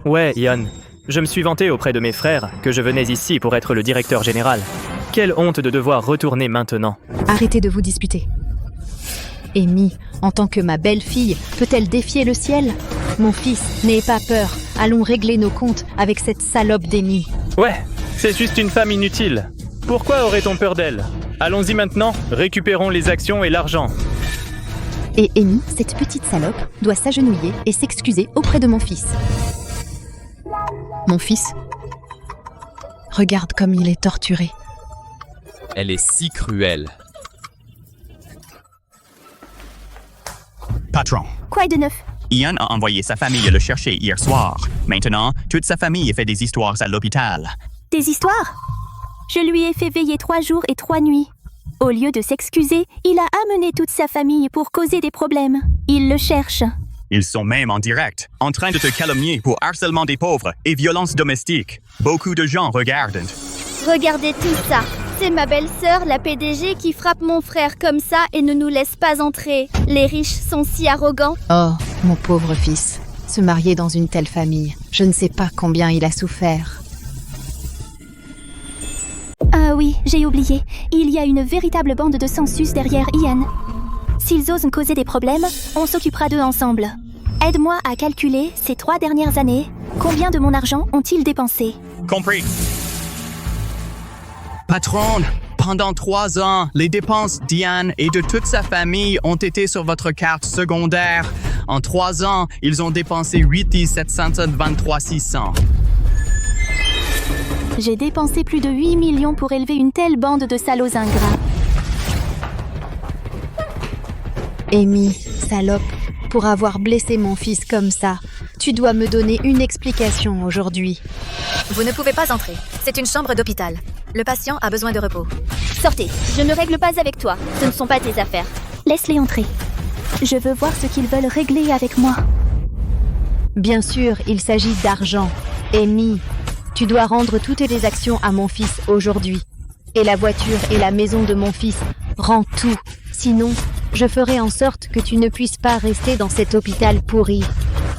Ouais, Ian. Je me suis vanté auprès de mes frères que je venais ici pour être le directeur général. Quelle honte de devoir retourner maintenant. Arrêtez de vous disputer. Amy, en tant que ma belle-fille, peut-elle défier le ciel? Mon fils, n'aie pas peur. Allons régler nos comptes avec cette salope d'Amy. Ouais, c'est juste une femme inutile. Pourquoi aurait-on peur d'elle? Allons-y maintenant, récupérons les actions et l'argent. Et Amy, cette petite salope, doit s'agenouiller et s'excuser auprès de mon fils. Mon fils, regarde comme il est torturé. Elle est si cruelle. Patron. Quoi de neuf? Ian a envoyé sa famille le chercher hier soir. Maintenant, toute sa famille fait des histoires à l'hôpital. Des histoires? Je lui ai fait veiller 3 jours et 3 nuits. Au lieu de s'excuser, il a amené toute sa famille pour causer des problèmes. Il le cherche. Ils sont même en direct, en train de te calomnier pour harcèlement des pauvres et violence domestique. Beaucoup de gens regardent. Regardez tout ça. C'est ma belle-sœur, la PDG, qui frappe mon frère comme ça et ne nous laisse pas entrer. Les riches sont si arrogants. Oh, mon pauvre fils. Se marier dans une telle famille, je ne sais pas combien il a souffert. Ah oui, j'ai oublié. Il y a une véritable bande de census derrière Ian. S'ils osent causer des problèmes, on s'occupera d'eux ensemble. Aide-moi à calculer, ces 3 dernières années, combien de mon argent ont-ils dépensé? Compris. Patron, pendant 3 ans, les dépenses d'Ian et de toute sa famille ont été sur votre carte secondaire. En 3 ans, ils ont dépensé 8 723 600. J'ai dépensé plus de 8 millions pour élever une telle bande de salauds ingrats. Amy, salope, pour avoir blessé mon fils comme ça, tu dois me donner une explication aujourd'hui. Vous ne pouvez pas entrer. C'est une chambre d'hôpital. Le patient a besoin de repos. Sortez, je ne règle pas avec toi. Ce ne sont pas tes affaires. Laisse-les entrer. Je veux voir ce qu'ils veulent régler avec moi. Bien sûr, il s'agit d'argent. Amy, tu dois rendre toutes les actions à mon fils aujourd'hui. Et la voiture et la maison de mon fils, rends tout. Sinon, je ferai en sorte que tu ne puisses pas rester dans cet hôpital pourri.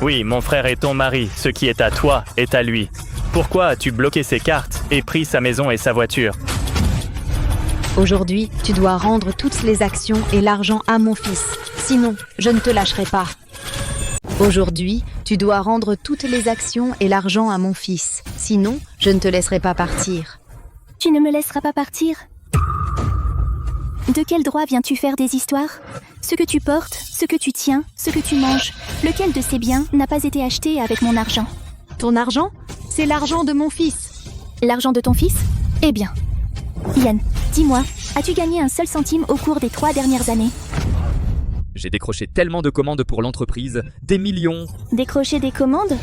Oui, mon frère est ton mari. Ce qui est à toi est à lui. Pourquoi as-tu bloqué ses cartes et pris sa maison et sa voiture? Aujourd'hui, tu dois rendre toutes les actions et l'argent à mon fils. Sinon, je ne te lâcherai pas. Aujourd'hui, tu dois rendre toutes les actions et l'argent à mon fils. Sinon, je ne te laisserai pas partir. Tu ne me laisseras pas partir? De quel droit viens-tu faire des histoires? Ce que tu portes, ce que tu tiens, ce que tu manges, lequel de ces biens n'a pas été acheté avec mon argent? Ton argent? C'est l'argent de mon fils. L'argent de ton fils? Eh bien. Ian, dis-moi, as-tu gagné un seul centime au cours des 3 dernières années? J'ai décroché tellement de commandes pour l'entreprise, des millions. Décrocher des commandes?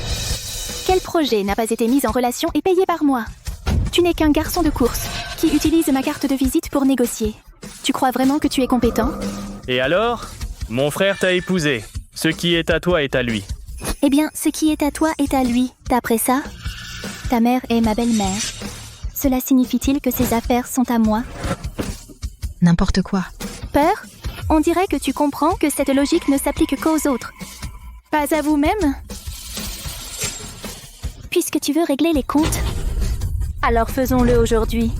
Quel projet n'a pas été mis en relation et payé par moi? Tu n'es qu'un garçon de course qui utilise ma carte de visite pour négocier. Tu crois vraiment que tu es compétent? Et alors? Mon frère t'a épousé. Ce qui est à toi est à lui. Eh bien, ce qui est à toi est à lui. D'après ça, ta mère est ma belle-mère. Cela signifie-t-il que ces affaires sont à moi? N'importe quoi. Peur? On dirait que tu comprends que cette logique ne s'applique qu'aux autres. Pas à vous-même? Puisque tu veux régler les comptes, alors faisons-le aujourd'hui.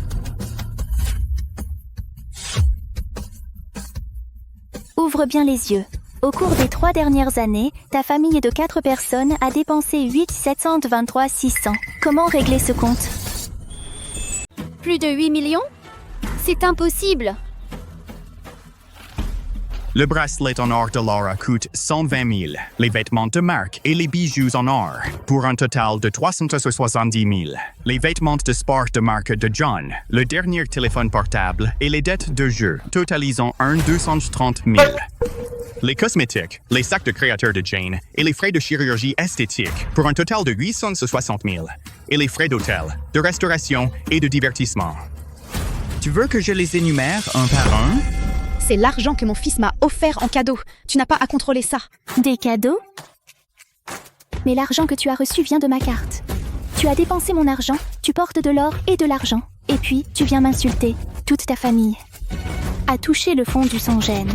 Ouvre bien les yeux. Au cours des 3 dernières années, ta famille de 4 personnes a dépensé 8 600. Comment régler ce compte? Plus de 8 millions? C'est impossible! Le bracelet en or de Laura coûte 120 000, les vêtements de marque et les bijoux en or, pour un total de 370 000. Les vêtements de sport de marque de John, le dernier téléphone portable et les dettes de jeu, totalisant 230 000. Les cosmétiques, les sacs de créateur de Jane et les frais de chirurgie esthétique, pour un total de 860 000. Et les frais d'hôtel, de restauration et de divertissement. Tu veux que je les énumère un par un? C'est l'argent que mon fils m'a offert en cadeau. Tu n'as pas à contrôler ça. Des cadeaux? Mais l'argent que tu as reçu vient de ma carte. Tu as dépensé mon argent, tu portes de l'or et de l'argent. Et puis, tu viens m'insulter. Toute ta famille a touché le fond du sans-gêne.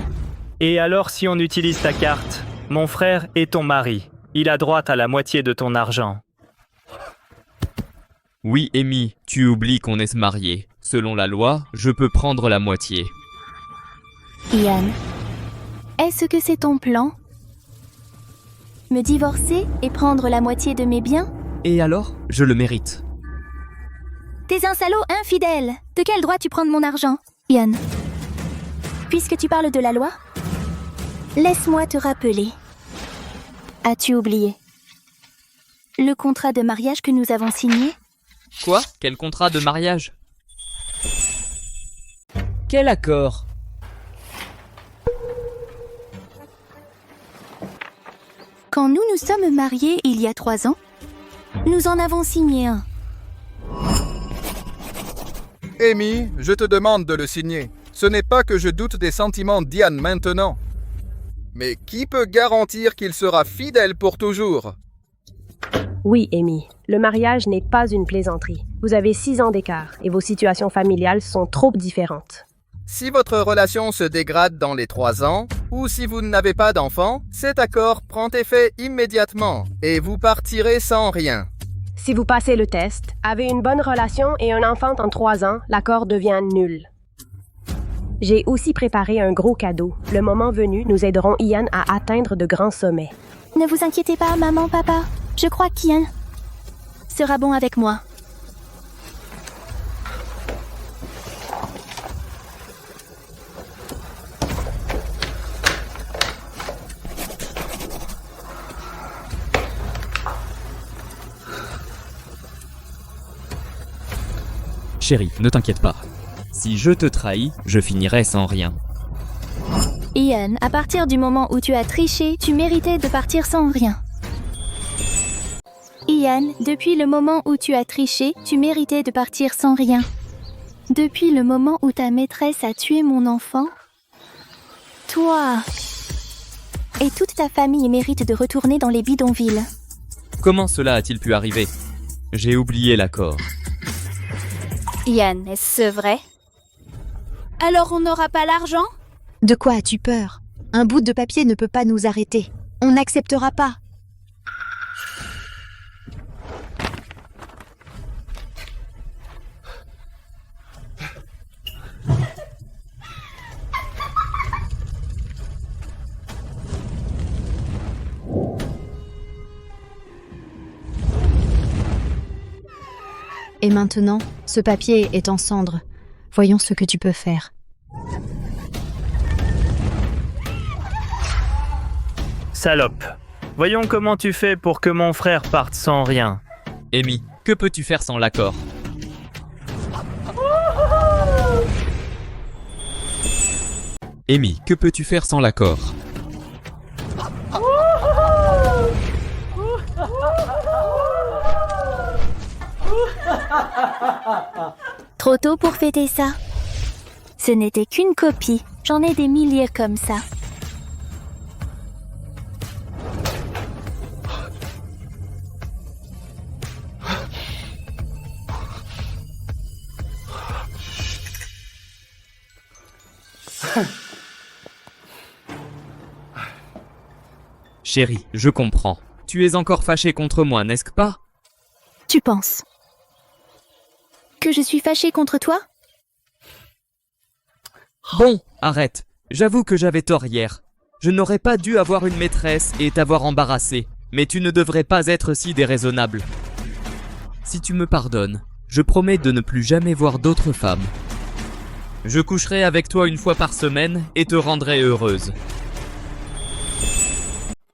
Et alors si on utilise ta carte? Mon frère est ton mari. Il a droit à la moitié de ton argent. Oui, Amy, tu oublies qu'on est mariés. Selon la loi, je peux prendre la moitié. Ian, est-ce que c'est ton plan? Me divorcer et prendre la moitié de mes biens? Et alors? Je le mérite. T'es un salaud infidèle. De quel droit tu prends de mon argent? Ian, puisque tu parles de la loi, laisse-moi te rappeler. As-tu oublié le contrat de mariage que nous avons signé? Quoi? Quel contrat de mariage? Quel accord? Quand nous nous sommes mariés il y a 3 ans, nous en avons signé un. Amy, je te demande de le signer. Ce n'est pas que je doute des sentiments d'Ian maintenant. Mais qui peut garantir qu'il sera fidèle pour toujours? Oui, Amy. Le mariage n'est pas une plaisanterie. Vous avez 6 ans d'écart et vos situations familiales sont trop différentes. Si votre relation se dégrade dans les 3 ans, ou si vous n'avez pas d'enfant, cet accord prend effet immédiatement et vous partirez sans rien. Si vous passez le test, avez une bonne relation et un enfant en 3 ans, l'accord devient nul. J'ai aussi préparé un gros cadeau. Le moment venu, nous aiderons Ian à atteindre de grands sommets. Ne vous inquiétez pas, maman, papa. Je crois qu'Ian sera bon avec moi. Chérie, ne t'inquiète pas. Si je te trahis, je finirai sans rien. Ian, à partir du moment où tu as triché, tu méritais de partir sans rien. Ian, depuis le moment où tu as triché, tu méritais de partir sans rien. Depuis le moment où ta maîtresse a tué mon enfant, toi et toute ta famille méritent de retourner dans les bidonvilles. Comment cela a-t-il pu arriver? J'ai oublié l'accord. Ian, est-ce vrai? Alors on n'aura pas l'argent? De quoi as-tu peur? Un bout de papier ne peut pas nous arrêter. On n'acceptera pas. Et maintenant, ce papier est en cendres. Voyons ce que tu peux faire. Salope. Voyons comment tu fais pour que mon frère parte sans rien. Amy, que peux-tu faire sans l'accord? Amy, que peux-tu faire sans l'accord? Trop tôt pour fêter ça. Ce n'était qu'une copie. J'en ai des milliers comme ça. Chérie, je comprends. Tu es encore fâchée contre moi, n'est-ce pas? Tu penses que je suis fâchée contre toi? Bon, arrête. J'avoue que j'avais tort hier. Je n'aurais pas dû avoir une maîtresse et t'avoir embarrassé. Mais tu ne devrais pas être si déraisonnable. Si tu me pardonnes, je promets de ne plus jamais voir d'autres femmes. Je coucherai avec toi une fois par semaine et te rendrai heureuse.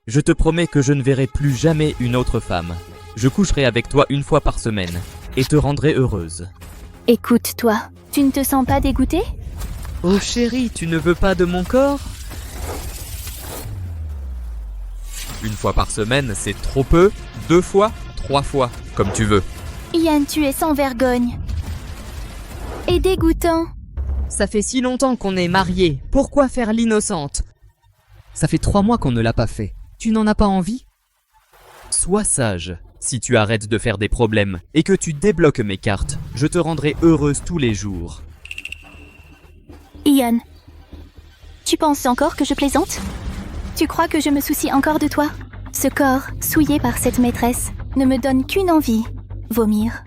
Je te promets que je ne verrai plus jamais une autre femme. Je coucherai avec toi une fois par semaine et te rendrai heureuse. Écoute, toi, tu ne te sens pas dégoûtée? Oh chérie, tu ne veux pas de mon corps? Une fois par semaine, c'est trop peu. 2 fois, 3 fois, comme tu veux. Ian, tu es sans vergogne. Et dégoûtant. Ça fait si longtemps qu'on est mariés. Pourquoi faire l'innocente? Ça fait 3 mois qu'on ne l'a pas fait. Tu n'en as pas envie? Sois sage. Si tu arrêtes de faire des problèmes et que tu débloques mes cartes, je te rendrai heureuse tous les jours. Ian, tu penses encore que je plaisante? Tu crois que je me soucie encore de toi? Ce corps, souillé par cette maîtresse, ne me donne qu'une envie, vomir.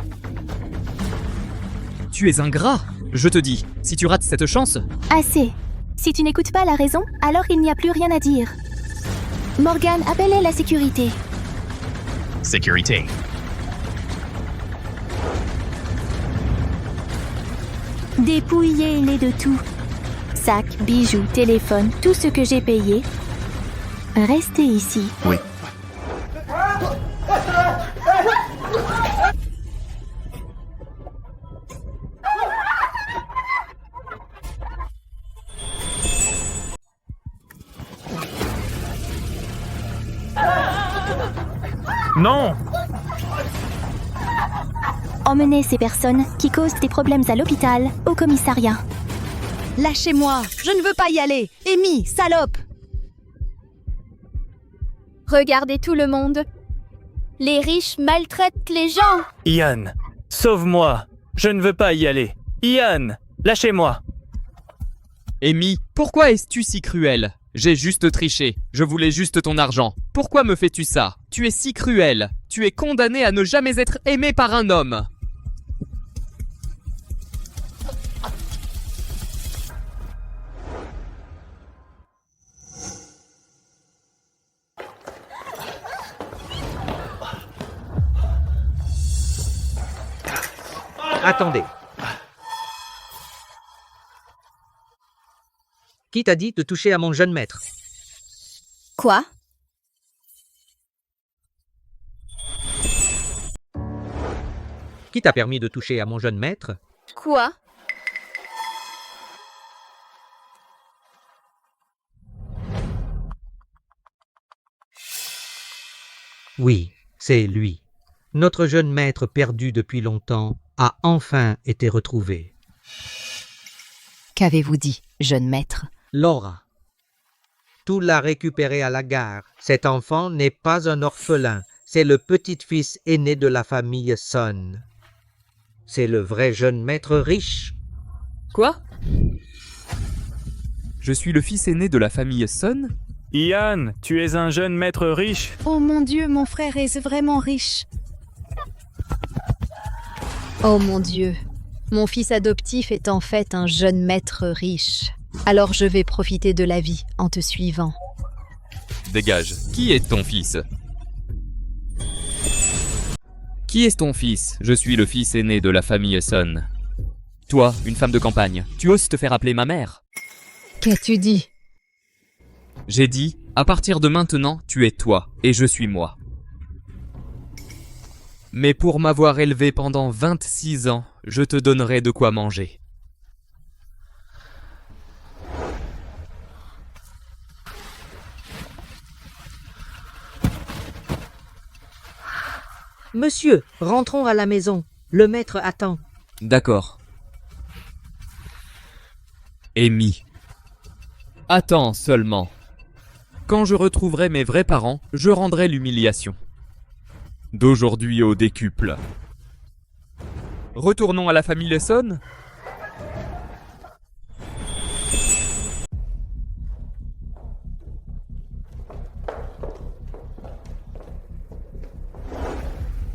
Tu es ingrat. Je te dis, si tu rates cette chance... Assez. Si tu n'écoutes pas la raison, alors il n'y a plus rien à dire. Morgan, appelez la sécurité. Sécurité. Dépouillez-les de tout. Sacs, bijoux, téléphone, tout ce que j'ai payé. Restez ici. Oui. Non! Emmenez ces personnes qui causent des problèmes à l'hôpital au commissariat. Lâchez-moi, je ne veux pas y aller. Amy, salope! Regardez tout le monde. Les riches maltraitent les gens. Ian, sauve-moi. Je ne veux pas y aller. Ian, lâchez-moi. Amy, pourquoi es-tu si cruel? J'ai juste triché. Je voulais juste ton argent. Pourquoi me fais-tu ça? Tu es si cruel. Tu es condamné à ne jamais être aimé par un homme. Attendez. Qui t'a dit de toucher à mon jeune maître? Quoi? Qui t'a permis de toucher à mon jeune maître? Quoi? Oui, c'est lui. Notre jeune maître perdu depuis longtemps a enfin été retrouvé. Qu'avez-vous dit, jeune maître? Laura. Tout l'a récupéré à la gare. Cet enfant n'est pas un orphelin. c'est le petit-fils aîné de la famille Son. C'est le vrai jeune maître riche. Quoi? Je suis le fils aîné de la famille Son? Ian, tu es un jeune maître riche. Oh mon Dieu, mon frère est vraiment riche. Oh mon Dieu, mon fils adoptif est en fait un jeune maître riche. Alors je vais profiter de la vie en te suivant. Dégage. Qui est ton fils? Qui est ton fils? Je suis le fils aîné de la famille Son. Toi, une femme de campagne, tu oses te faire appeler ma mère? Qu'as-tu dit? J'ai dit, à partir de maintenant, tu es toi, et je suis moi. Mais pour m'avoir élevé pendant 26 ans, je te donnerai de quoi manger. Monsieur, rentrons à la maison. Le maître attend. D'accord. Amy. Attends seulement. Quand je retrouverai mes vrais parents, je rendrai l'humiliation. D'aujourd'hui au décuple. Retournons à la famille Son.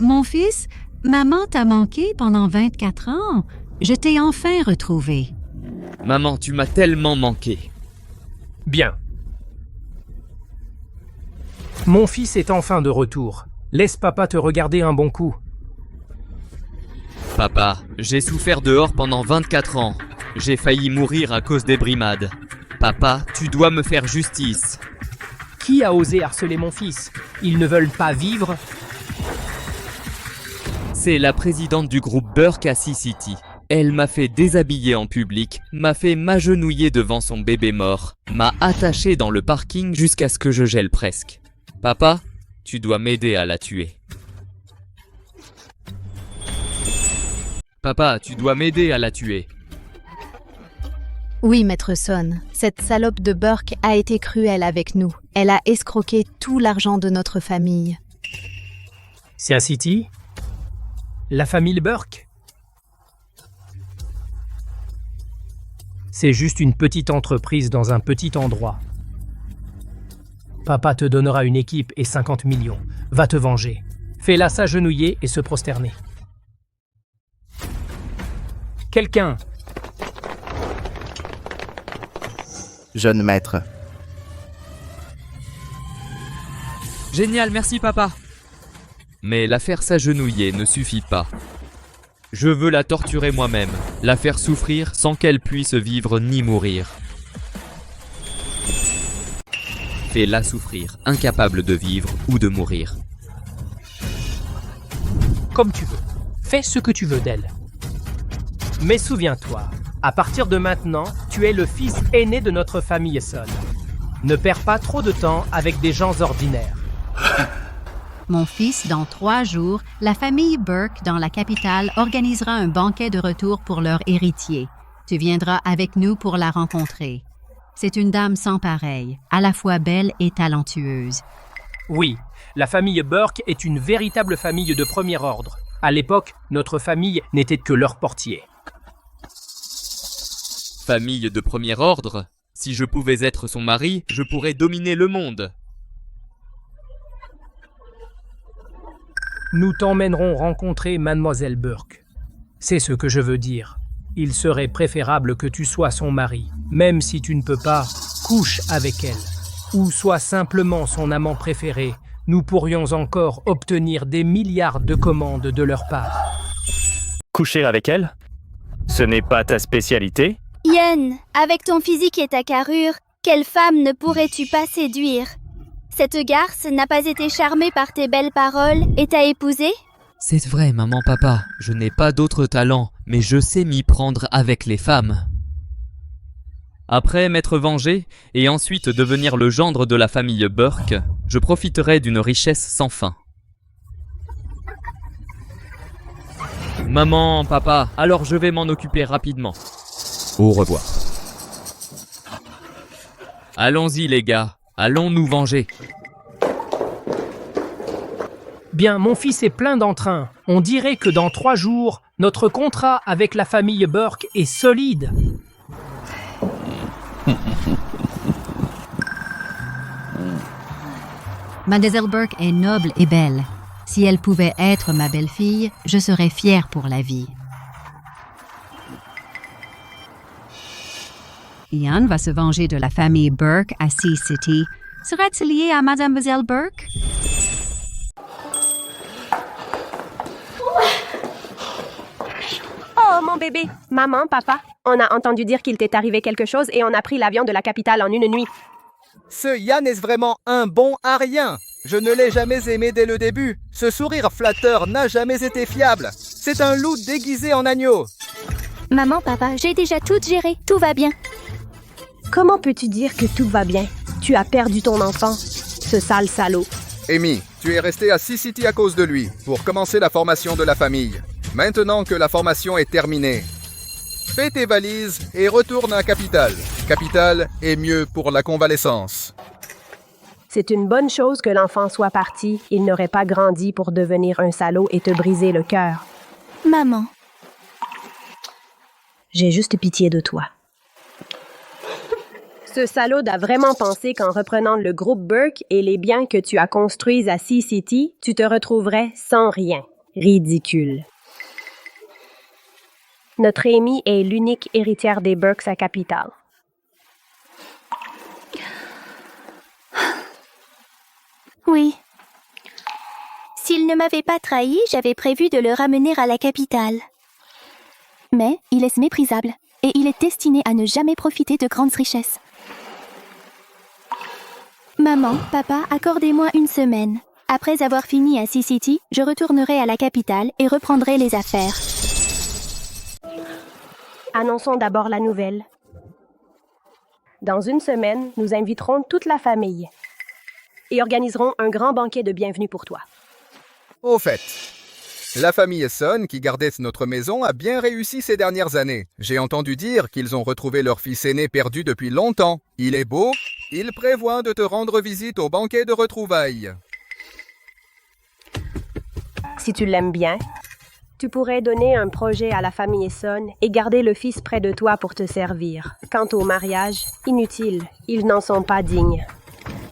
Mon fils, maman t'a manqué pendant 24 ans. Je t'ai enfin retrouvé. Maman, tu m'as tellement manqué. Bien. Mon fils est enfin de retour. Laisse papa te regarder un bon coup. Papa, j'ai souffert dehors pendant 24 ans. J'ai failli mourir à cause des brimades. Papa, tu dois me faire justice. Qui a osé harceler mon fils? Ils ne veulent pas vivre? C'est la présidente du groupe Burke à Sea City. Elle m'a fait déshabiller en public, m'a fait m'agenouiller devant son bébé mort, m'a attaché dans le parking jusqu'à ce que je gèle presque. Papa, tu dois m'aider à la tuer. Papa, tu dois m'aider à la tuer. Oui, maître Son, cette salope de Burke a été cruelle avec nous. Elle a escroqué tout l'argent de notre famille. Sea City? La famille Burke? C'est juste une petite entreprise dans un petit endroit. Papa te donnera une équipe et 50 millions. Va te venger. Fais-la s'agenouiller et se prosterner. Quelqu'un. Jeune maître. Génial, merci papa. Mais la faire s'agenouiller ne suffit pas. Je veux la torturer moi-même, la faire souffrir sans qu'elle puisse vivre ni mourir. Fais-la souffrir, incapable de vivre ou de mourir. Comme tu veux. Fais ce que tu veux d'elle. Mais souviens-toi, à partir de maintenant, tu es le fils aîné de notre famille Son. Ne perds pas trop de temps avec des gens ordinaires. Mon fils, dans 3 jours, la famille Burke dans la capitale organisera un banquet de retour pour leur héritier. Tu viendras avec nous pour la rencontrer. C'est une dame sans pareille, à la fois belle et talentueuse. Oui, la famille Burke est une véritable famille de premier ordre. À l'époque, notre famille n'était que leur portier. Famille de premier ordre? Si je pouvais être son mari, je pourrais dominer le monde. Nous t'emmènerons rencontrer Mademoiselle Burke. C'est ce que je veux dire. Il serait préférable que tu sois son mari, même si tu ne peux pas, couche avec elle. Ou sois simplement son amant préféré. Nous pourrions encore obtenir des milliards de commandes de leur part. Coucher avec elle? Ce n'est pas ta spécialité? Ian, avec ton physique et ta carrure, quelle femme ne pourrais-tu pas séduire? Cette garce n'a pas été charmée par tes belles paroles et t'a épousé? C'est vrai, maman, papa, je n'ai pas d'autre talent, mais je sais m'y prendre avec les femmes. Après m'être vengé, et ensuite devenir le gendre de la famille Burke, je profiterai d'une richesse sans fin. Maman, papa, alors je vais m'en occuper rapidement. Au revoir. Allons-y les gars, allons nous venger. Bien, mon fils est plein d'entrain. On dirait que dans 3 jours, notre contrat avec la famille Burke est solide. Mademoiselle Burke est noble et belle. Si elle pouvait être ma belle-fille, je serais fière pour la vie. Ian va se venger de la famille Burke à Sea City. Sera-t-il lié à Mademoiselle Burke? Oh, mon bébé! Maman, papa, on a entendu dire qu'il t'est arrivé quelque chose et on a pris l'avion de la capitale en une nuit. Ce Ian est vraiment un bon à rien. Je ne l'ai jamais aimé dès le début. Ce sourire flatteur n'a jamais été fiable. C'est un loup déguisé en agneau. Maman, papa, j'ai déjà tout géré. Tout va bien. Comment peux-tu dire que tout va bien? Tu as perdu ton enfant. Ce sale salaud. Amy, tu es restée à Sea City à cause de lui, pour commencer la formation de la famille. Maintenant que la formation est terminée, fais tes valises et retourne à Capitale. Capitale est mieux pour la convalescence. C'est une bonne chose que l'enfant soit parti. Il n'aurait pas grandi pour devenir un salaud et te briser le cœur. Maman. J'ai juste pitié de toi. Ce salaud a vraiment pensé qu'en reprenant le groupe Burke et les biens que tu as construits à Sea City, tu te retrouverais sans rien. Ridicule. Notre Amy est l'unique héritière des Burkes à Capitale. Oui. S'il ne m'avait pas trahi, j'avais prévu de le ramener à la capitale. Mais il est méprisable et il est destiné à ne jamais profiter de grandes richesses. Maman, papa, accordez-moi une semaine. Après avoir fini à Sea City, je retournerai à la capitale et reprendrai les affaires. Annonçons d'abord la nouvelle. Dans une semaine, nous inviterons toute la famille et organiserons un grand banquet de bienvenue pour toi. Au fait, la famille Esson, qui gardait notre maison, a bien réussi ces dernières années. J'ai entendu dire qu'ils ont retrouvé leur fils aîné perdu depuis longtemps. Il est beau, il prévoit de te rendre visite au banquet de retrouvailles. Si tu l'aimes bien, tu pourrais donner un projet à la famille Esson et garder le fils près de toi pour te servir. Quant au mariage, inutile, ils n'en sont pas dignes.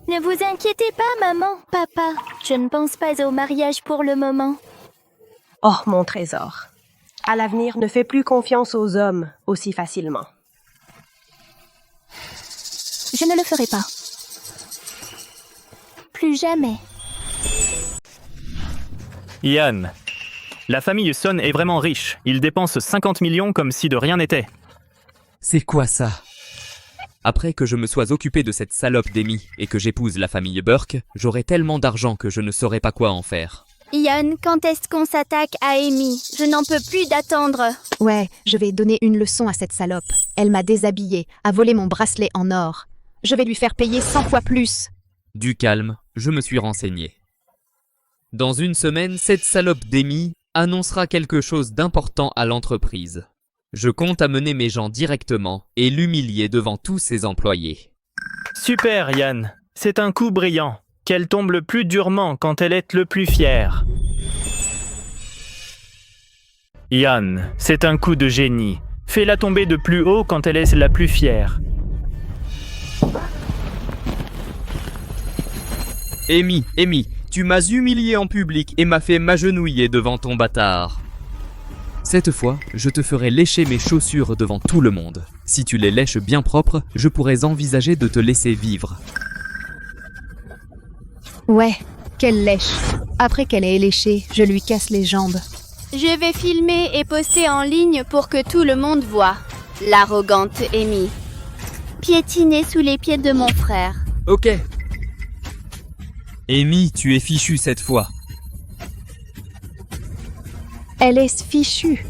Ne vous inquiétez pas, maman, papa. Je ne pense pas au mariage pour le moment. Oh, mon trésor. À l'avenir, ne fais plus confiance aux hommes aussi facilement. Je ne le ferai pas. Plus jamais. Ian, la famille Son est vraiment riche. Ils dépensent 50 millions comme si de rien n'était. C'est quoi ça? Après que je me sois occupé de cette salope d'Amy et que j'épouse la famille Burke, j'aurai tellement d'argent que je ne saurais pas quoi en faire. Ian, quand est-ce qu'on s'attaque à Amy? Je n'en peux plus d'attendre. Ouais, je vais donner une leçon à cette salope. Elle m'a déshabillée, a volé mon bracelet en or. Je vais lui faire payer 100 fois plus. Du calme, je me suis renseigné. Dans une semaine, cette salope d'Amy annoncera quelque chose d'important à l'entreprise. Je compte amener mes gens directement et l'humilier devant tous ses employés. Super, Ian. C'est un coup brillant. Qu'elle tombe le plus durement quand elle est le plus fière. Ian, c'est un coup de génie. Fais-la tomber de plus haut quand elle est la plus fière. Amy, tu m'as humilié en public et m'as fait m'agenouiller devant ton bâtard. Cette fois, je te ferai lécher mes chaussures devant tout le monde. Si tu les lèches bien propres, je pourrais envisager de te laisser vivre. Ouais, qu'elle lèche. Après qu'elle ait léché, je lui casse les jambes. Je vais filmer et poster en ligne pour que tout le monde voie. L'arrogante Amy. Piétiner sous les pieds de mon frère. Ok. Amy, tu es fichue cette fois. Elle est fichue.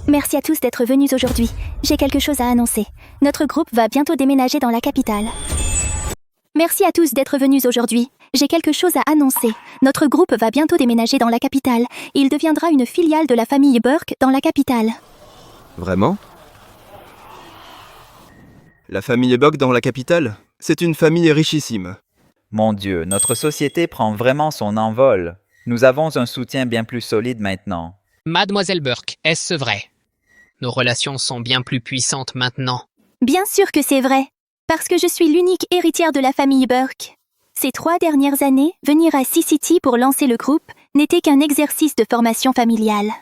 Merci à tous d'être venus aujourd'hui. J'ai quelque chose à annoncer. Notre groupe va bientôt déménager dans la capitale. Merci à tous d'être venus aujourd'hui. J'ai quelque chose à annoncer. Notre groupe va bientôt déménager dans la capitale. Il deviendra une filiale de la famille Burke dans la capitale. Vraiment? La famille Burke dans la capitale? C'est une famille richissime. Mon Dieu, notre société prend vraiment son envol. Nous avons un soutien bien plus solide maintenant. Mademoiselle Burke, est-ce vrai? Nos relations sont bien plus puissantes maintenant. Bien sûr que c'est vrai, parce que je suis l'unique héritière de la famille Burke. Ces 3 dernières années, venir à Sea City pour lancer le groupe n'était qu'un exercice de formation familiale.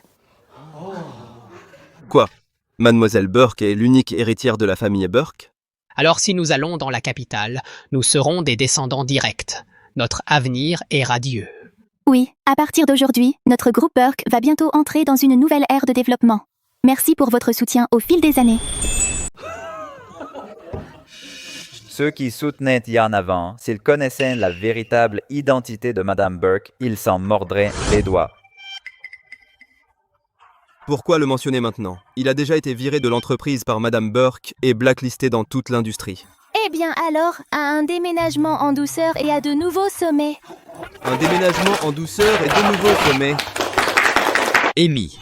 Quoi? Mademoiselle Burke est l'unique héritière de la famille Burke? Alors si nous allons dans la capitale, nous serons des descendants directs. Notre avenir est radieux. Oui, à partir d'aujourd'hui, notre groupe Burke va bientôt entrer dans une nouvelle ère de développement. Merci pour votre soutien au fil des années. Ceux qui soutenaient Ian avant, s'ils connaissaient la véritable identité de Madame Burke, ils s'en mordraient les doigts. Pourquoi le mentionner maintenant? Il a déjà été viré de l'entreprise par Madame Burke et blacklisté dans toute l'industrie. Eh bien alors, à un déménagement en douceur et à de nouveaux sommets. Un déménagement en douceur et de nouveaux sommets. Amy.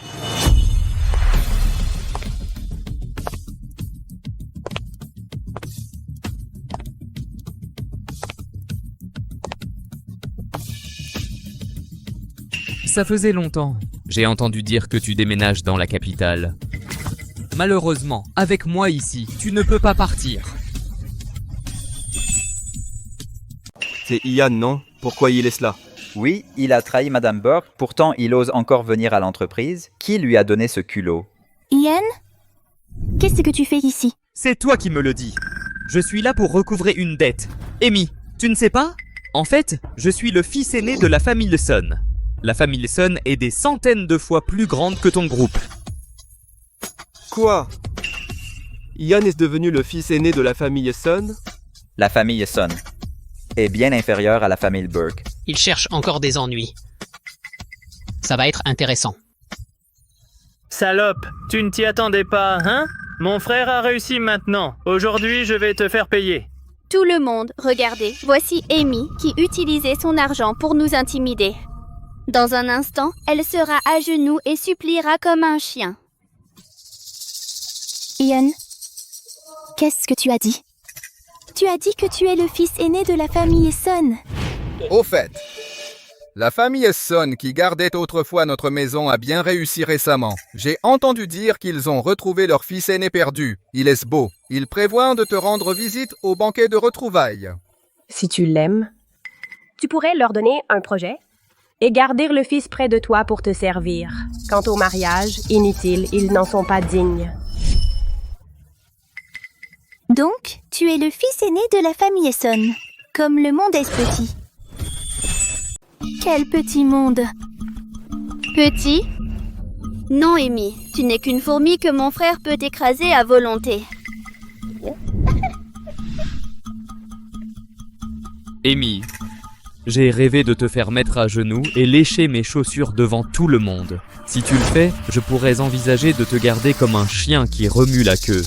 Ça faisait longtemps. J'ai entendu dire que tu déménages dans la capitale. Malheureusement, avec moi ici, tu ne peux pas partir. C'est Ian, non? Pourquoi il est cela? Oui, il a trahi Madame Burke, pourtant il ose encore venir à l'entreprise. Qui lui a donné ce culot? Ian? Qu'est-ce que tu fais ici? C'est toi qui me le dis. Je suis là pour recouvrer une dette. Amy, tu ne sais pas? En fait, je suis le fils aîné de la famille Son. La famille Son est des centaines de fois plus grande que ton groupe. Quoi? Ian est devenu le fils aîné de la famille Son? La famille Son est bien inférieure à la famille Burke. Il cherche encore des ennuis. Ça va être intéressant. Salope, tu ne t'y attendais pas, hein? Mon frère a réussi maintenant. Aujourd'hui, je vais te faire payer. Tout le monde, regardez, voici Amy qui utilisait son argent pour nous intimider. Dans un instant, elle sera à genoux et suppliera comme un chien. Ian, qu'est-ce que tu as dit? Tu as dit que tu es le fils aîné de la famille Son. Au fait, la famille Son qui gardait autrefois notre maison a bien réussi récemment. J'ai entendu dire qu'ils ont retrouvé leur fils aîné perdu. Il est beau. Ils prévoient de te rendre visite au banquet de retrouvailles. Si tu l'aimes, tu pourrais leur donner un projet et garder le fils près de toi pour te servir. Quant au mariage, inutile, ils n'en sont pas dignes. Donc, tu es le fils aîné de la famille Son. Comme le monde est petit. Quel petit monde! Petit? Non, Amy, tu n'es qu'une fourmi que mon frère peut écraser à volonté. Amy, j'ai rêvé de te faire mettre à genoux et lécher mes chaussures devant tout le monde. Si tu le fais, je pourrais envisager de te garder comme un chien qui remue la queue.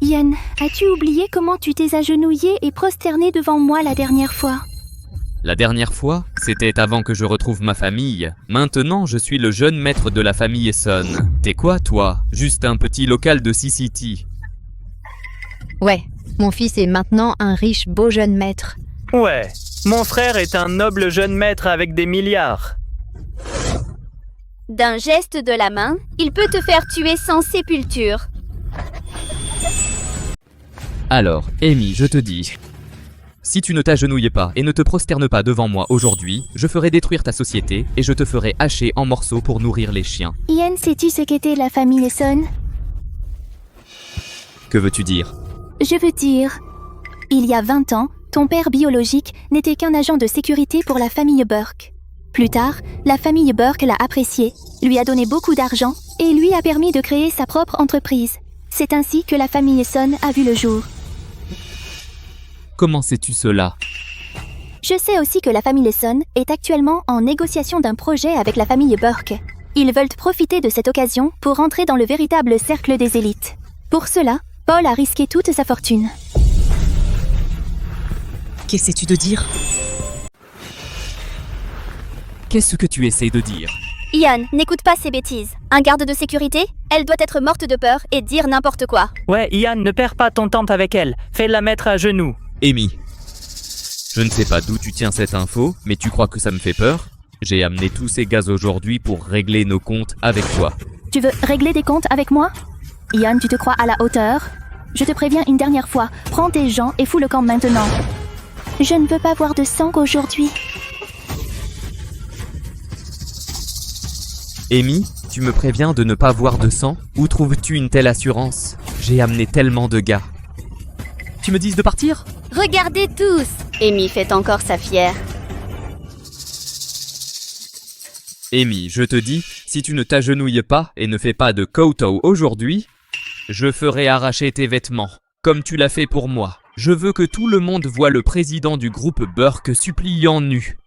Ian, as-tu oublié comment tu t'es agenouillé et prosterné devant moi la dernière fois? La dernière fois, c'était avant que je retrouve ma famille. Maintenant, je suis le jeune maître de la famille Son. T'es quoi, toi? Juste un petit local de Sea City. Ouais, mon fils est maintenant un riche beau jeune maître. Ouais, mon frère est un noble jeune maître avec des milliards. D'un geste de la main, il peut te faire tuer sans sépulture. Alors, Amy, je te dis... Si tu ne t'agenouillais pas et ne te prosternes pas devant moi aujourd'hui, je ferai détruire ta société et je te ferai hacher en morceaux pour nourrir les chiens. Ian, sais-tu ce qu'était la famille Son? Que veux-tu dire? Je veux dire, il y a 20 ans, ton père biologique n'était qu'un agent de sécurité pour la famille Burke. Plus tard, la famille Burke l'a apprécié, lui a donné beaucoup d'argent et lui a permis de créer sa propre entreprise. C'est ainsi que la famille Son a vu le jour. Comment sais-tu cela? Je sais aussi que la famille Son est actuellement en négociation d'un projet avec la famille Burke. Ils veulent profiter de cette occasion pour entrer dans le véritable cercle des élites. Pour cela, Paul a risqué toute sa fortune. Qu'essaies-tu de dire? Qu'est-ce que tu essaies de dire? Ian, n'écoute pas ces bêtises. Un garde de sécurité, elle doit être morte de peur et dire n'importe quoi. Ouais, Ian, ne perds pas ton temps avec elle. Fais-la mettre à genoux. Amy. Je ne sais pas d'où tu tiens cette info, mais tu crois que ça me fait peur? J'ai amené tous ces gaz aujourd'hui pour régler nos comptes avec toi. Tu veux régler des comptes avec moi? Ian, tu te crois à la hauteur? Je te préviens une dernière fois, prends tes gens et fous le camp maintenant. Je ne veux pas voir de sang aujourd'hui. Amy, tu me préviens de ne pas voir de sang? Où trouves-tu une telle assurance? J'ai amené tellement de gars. Tu me dis de partir? Regardez tous! Amy fait encore sa fière. Amy, je te dis, si tu ne t'agenouilles pas et ne fais pas de kowtow aujourd'hui, je ferai arracher tes vêtements, comme tu l'as fait pour moi. Je veux que tout le monde voie le président du groupe Burke suppliant nu.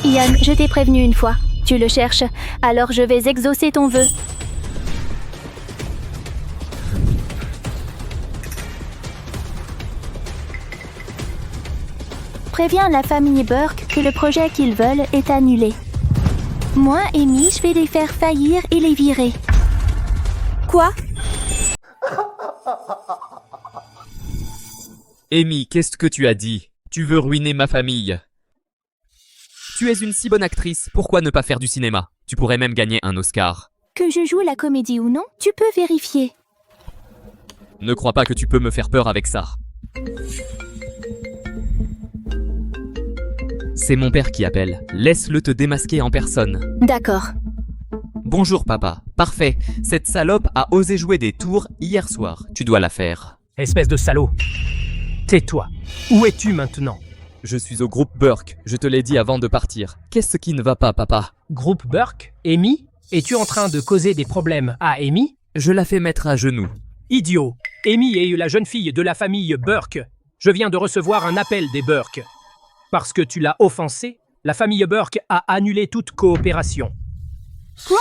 Ian, je t'ai prévenu une fois. Tu le cherches, alors je vais exaucer ton vœu. Préviens la famille Burke que le projet qu'ils veulent est annulé. Moi, Amy, je vais les faire faillir et les virer. Quoi? Amy, qu'est-ce que tu as dit? Tu veux ruiner ma famille? Tu es une si bonne actrice, pourquoi ne pas faire du cinéma? Tu pourrais même gagner un Oscar. Que je joue la comédie ou non, tu peux vérifier. Ne crois pas que tu peux me faire peur avec ça. C'est mon père qui appelle. Laisse-le te démasquer en personne. D'accord. Bonjour papa. Parfait. Cette salope a osé jouer des tours hier soir. Tu dois la faire. Espèce de salaud. Tais-toi. Où es-tu maintenant? Je suis au groupe Burke. Je te l'ai dit avant de partir. Qu'est-ce qui ne va pas, papa? Groupe Burke? Amy? Es-tu en train de causer des problèmes à Amy? Je la fais mettre à genoux. Idiot. Amy est la jeune fille de la famille Burke. Je viens de recevoir un appel des Burke. Parce que tu l'as offensé, la famille Burke a annulé toute coopération. Quoi?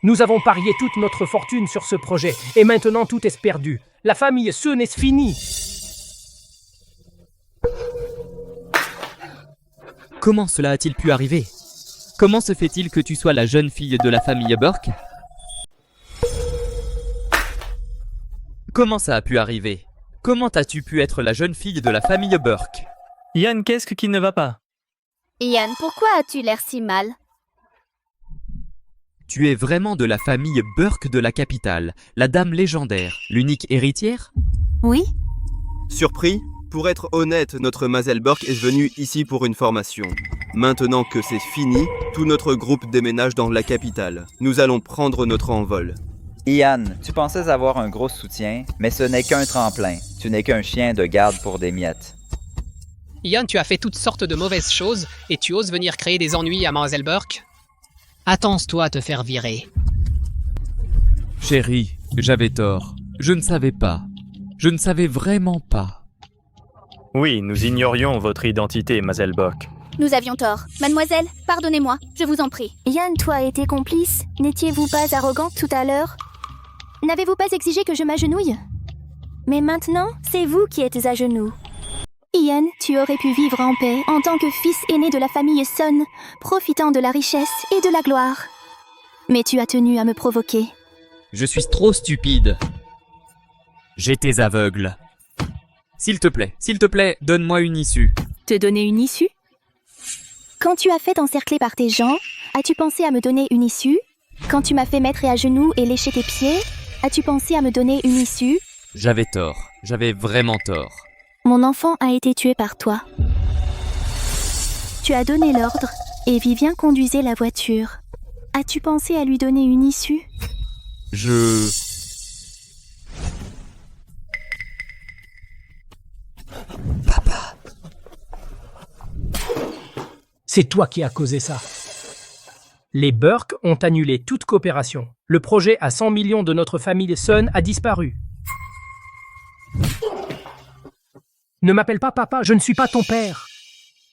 Nous avons parié toute notre fortune sur ce projet, et maintenant tout est perdu. La famille Sun est finie. Comment cela a-t-il pu arriver? Comment se fait-il que tu sois la jeune fille de la famille Burke? Comment ça a pu arriver? Comment as-tu pu être la jeune fille de la famille Burke? Ian, qu'est-ce qui ne va pas? Ian, pourquoi as-tu l'air si mal? Tu es vraiment de la famille Burke de la capitale, la dame légendaire, l'unique héritière? Oui. Surpris? Pour être honnête, notre Mazel Burke est venu ici pour une formation. Maintenant que c'est fini, tout notre groupe déménage dans la capitale. Nous allons prendre notre envol. Ian, tu pensais avoir un gros soutien, mais ce n'est qu'un tremplin. Tu n'es qu'un chien de garde pour des miettes. Ian, tu as fait toutes sortes de mauvaises choses et tu oses venir créer des ennuis à Mademoiselle Burke? Attends-toi à te faire virer. Chérie, j'avais tort. Je ne savais pas. Je ne savais vraiment pas. Oui, nous ignorions votre identité, Mademoiselle Burke. Nous avions tort. Mademoiselle, pardonnez-moi, je vous en prie. Ian, toi et complice, n'étiez-vous pas arrogante tout à l'heure? N'avez-vous pas exigé que je m'agenouille? Mais maintenant, c'est vous qui êtes à genoux. Ian, tu aurais pu vivre en paix en tant que fils aîné de la famille Sun, profitant de la richesse et de la gloire. Mais tu as tenu à me provoquer. Je suis trop stupide. J'étais aveugle. S'il te plaît, donne-moi une issue. Te donner une issue? Quand tu as fait encercler par tes gens, as-tu pensé à me donner une issue? Quand tu m'as fait mettre à genoux et lécher tes pieds, as-tu pensé à me donner une issue? J'avais tort. J'avais vraiment tort. Mon enfant a été tué par toi. Tu as donné l'ordre et Vivien conduisait la voiture. As-tu pensé à lui donner une issue? Papa. C'est toi qui as causé ça. Les Burke ont annulé toute coopération. Le projet à 100 millions de notre famille Sun a disparu. Ne m'appelle pas papa, je ne suis pas ton père.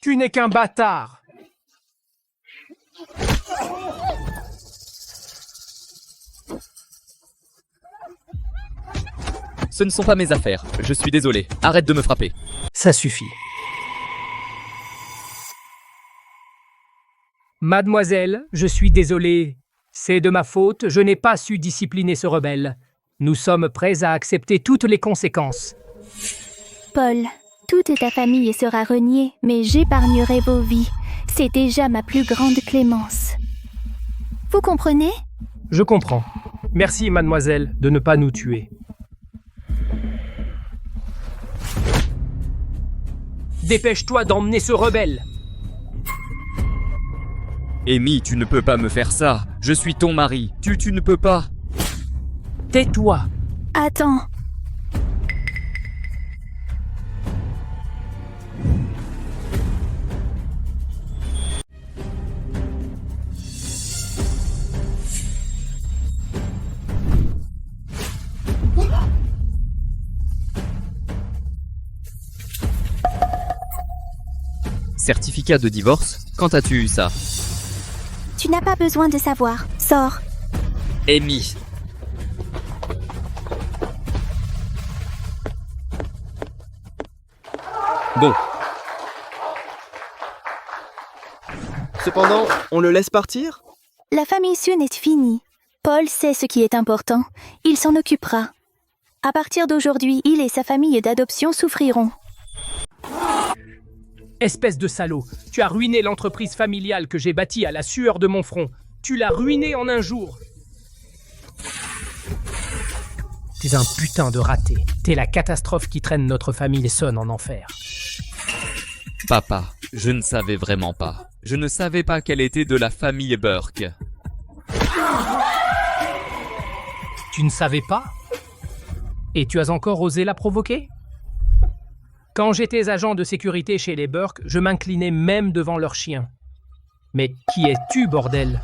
Tu n'es qu'un bâtard. Ce ne sont pas mes affaires. Je suis désolé. Arrête de me frapper. Ça suffit. Mademoiselle, je suis désolé. C'est de ma faute, je n'ai pas su discipliner ce rebelle. Nous sommes prêts à accepter toutes les conséquences. Paul, toute ta famille sera reniée, mais j'épargnerai vos vies. C'est déjà ma plus grande clémence. Vous comprenez? Je comprends. Merci, mademoiselle, de ne pas nous tuer. Dépêche-toi d'emmener ce rebelle. Amy, tu ne peux pas me faire ça. Je suis ton mari. Tu ne peux pas. Tais-toi. Attends. Certificat de divorce? Quand as-tu eu ça? Tu n'as pas besoin de savoir. Sors. Amy. Bon. Cependant, on le laisse partir? La famille Sun est finie. Paul sait ce qui est important. Il s'en occupera. À partir d'aujourd'hui, il et sa famille d'adoption souffriront. Espèce de salaud, tu as ruiné l'entreprise familiale que j'ai bâtie à la sueur de mon front. Tu l'as ruinée en un jour. T'es un putain de raté. T'es la catastrophe qui traîne notre famille Son en enfer. Papa, je ne savais vraiment pas. Je ne savais pas qu'elle était de la famille Burke. Tu ne savais pas? Et tu as encore osé la provoquer? Quand j'étais agent de sécurité chez les Burke, je m'inclinais même devant leurs chiens. Mais qui es-tu, bordel?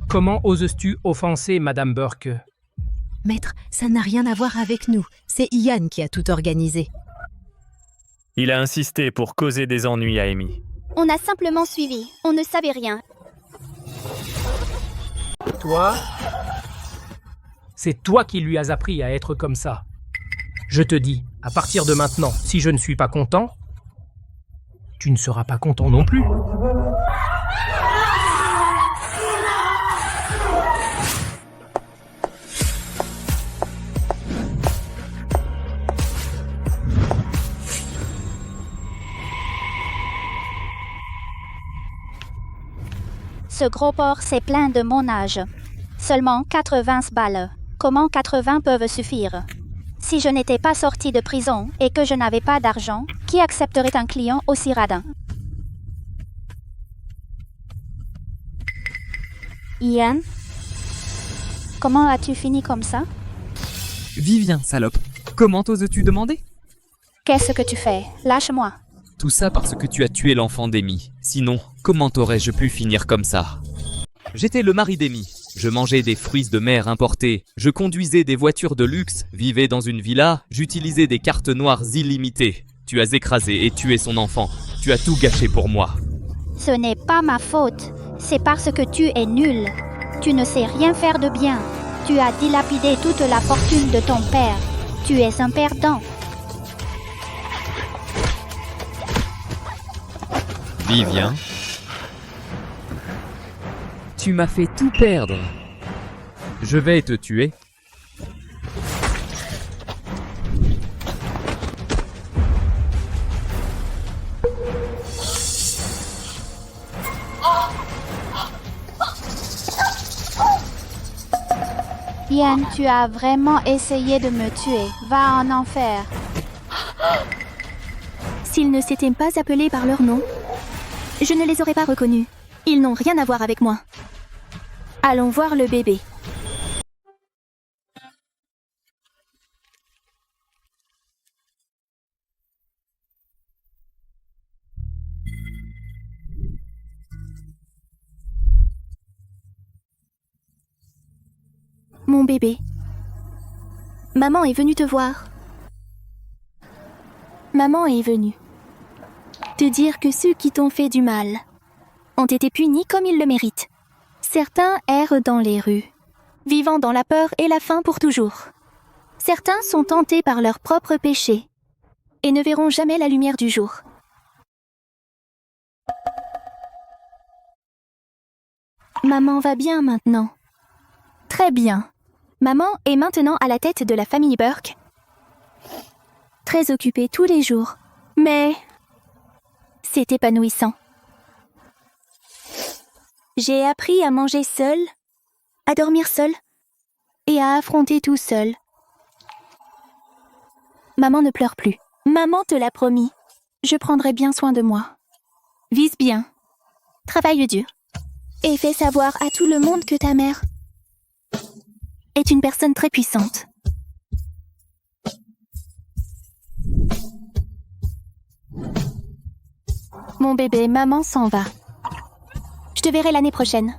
Comment oses-tu offenser Madame Burke? Maître, ça n'a rien à voir avec nous. C'est Ian qui a tout organisé. Il a insisté pour causer des ennuis à Amy. On a simplement suivi. On ne savait rien. Toi? C'est toi qui lui as appris à être comme ça. Je te dis, à partir de maintenant, si je ne suis pas content, tu ne seras pas content non plus. Ce gros porc s'est plaint de mon âge. Seulement 80 balles. Comment 80 peuvent suffire? Si je n'étais pas sortie de prison et que je n'avais pas d'argent, qui accepterait un client aussi radin? Ian? Comment as-tu fini comme ça? Vivien, salope. Comment oses-tu demander? Qu'est-ce que tu fais? Lâche-moi. Tout ça parce que tu as tué l'enfant d'Amy. Sinon, comment aurais-je pu finir comme ça? J'étais le mari d'Amy. Je mangeais des fruits de mer importés. Je conduisais des voitures de luxe, vivais dans une villa, j'utilisais des cartes noires illimitées. Tu as écrasé et tué son enfant. Tu as tout gâché pour moi. Ce n'est pas ma faute. C'est parce que tu es nul. Tu ne sais rien faire de bien. Tu as dilapidé toute la fortune de ton père. Tu es un perdant. Vivien, tu m'as fait tout perdre. Je vais te tuer. Ian, tu as vraiment essayé de me tuer. Va en enfer. S'ils ne s'étaient pas appelés par leur nom, je ne les aurais pas reconnus. Ils n'ont rien à voir avec moi. Allons voir le bébé. Mon bébé. Maman est venue te voir. Maman est venue te dire que ceux qui t'ont fait du mal ont été punis comme ils le méritent. Certains errent dans les rues, vivant dans la peur et la faim pour toujours. Certains sont tentés par leurs propres péchés et ne verront jamais la lumière du jour. Maman va bien maintenant. Très bien. Maman est maintenant à la tête de la famille Burke. Très occupée tous les jours. Mais c'est épanouissant. J'ai appris à manger seule, à dormir seule et à affronter tout seul. Maman ne pleure plus. Maman te l'a promis. Je prendrai bien soin de moi. Vise bien. Travaille dur. Et fais savoir à tout le monde que ta mère est une personne très puissante. Mon bébé, maman s'en va. Je te verrai l'année prochaine.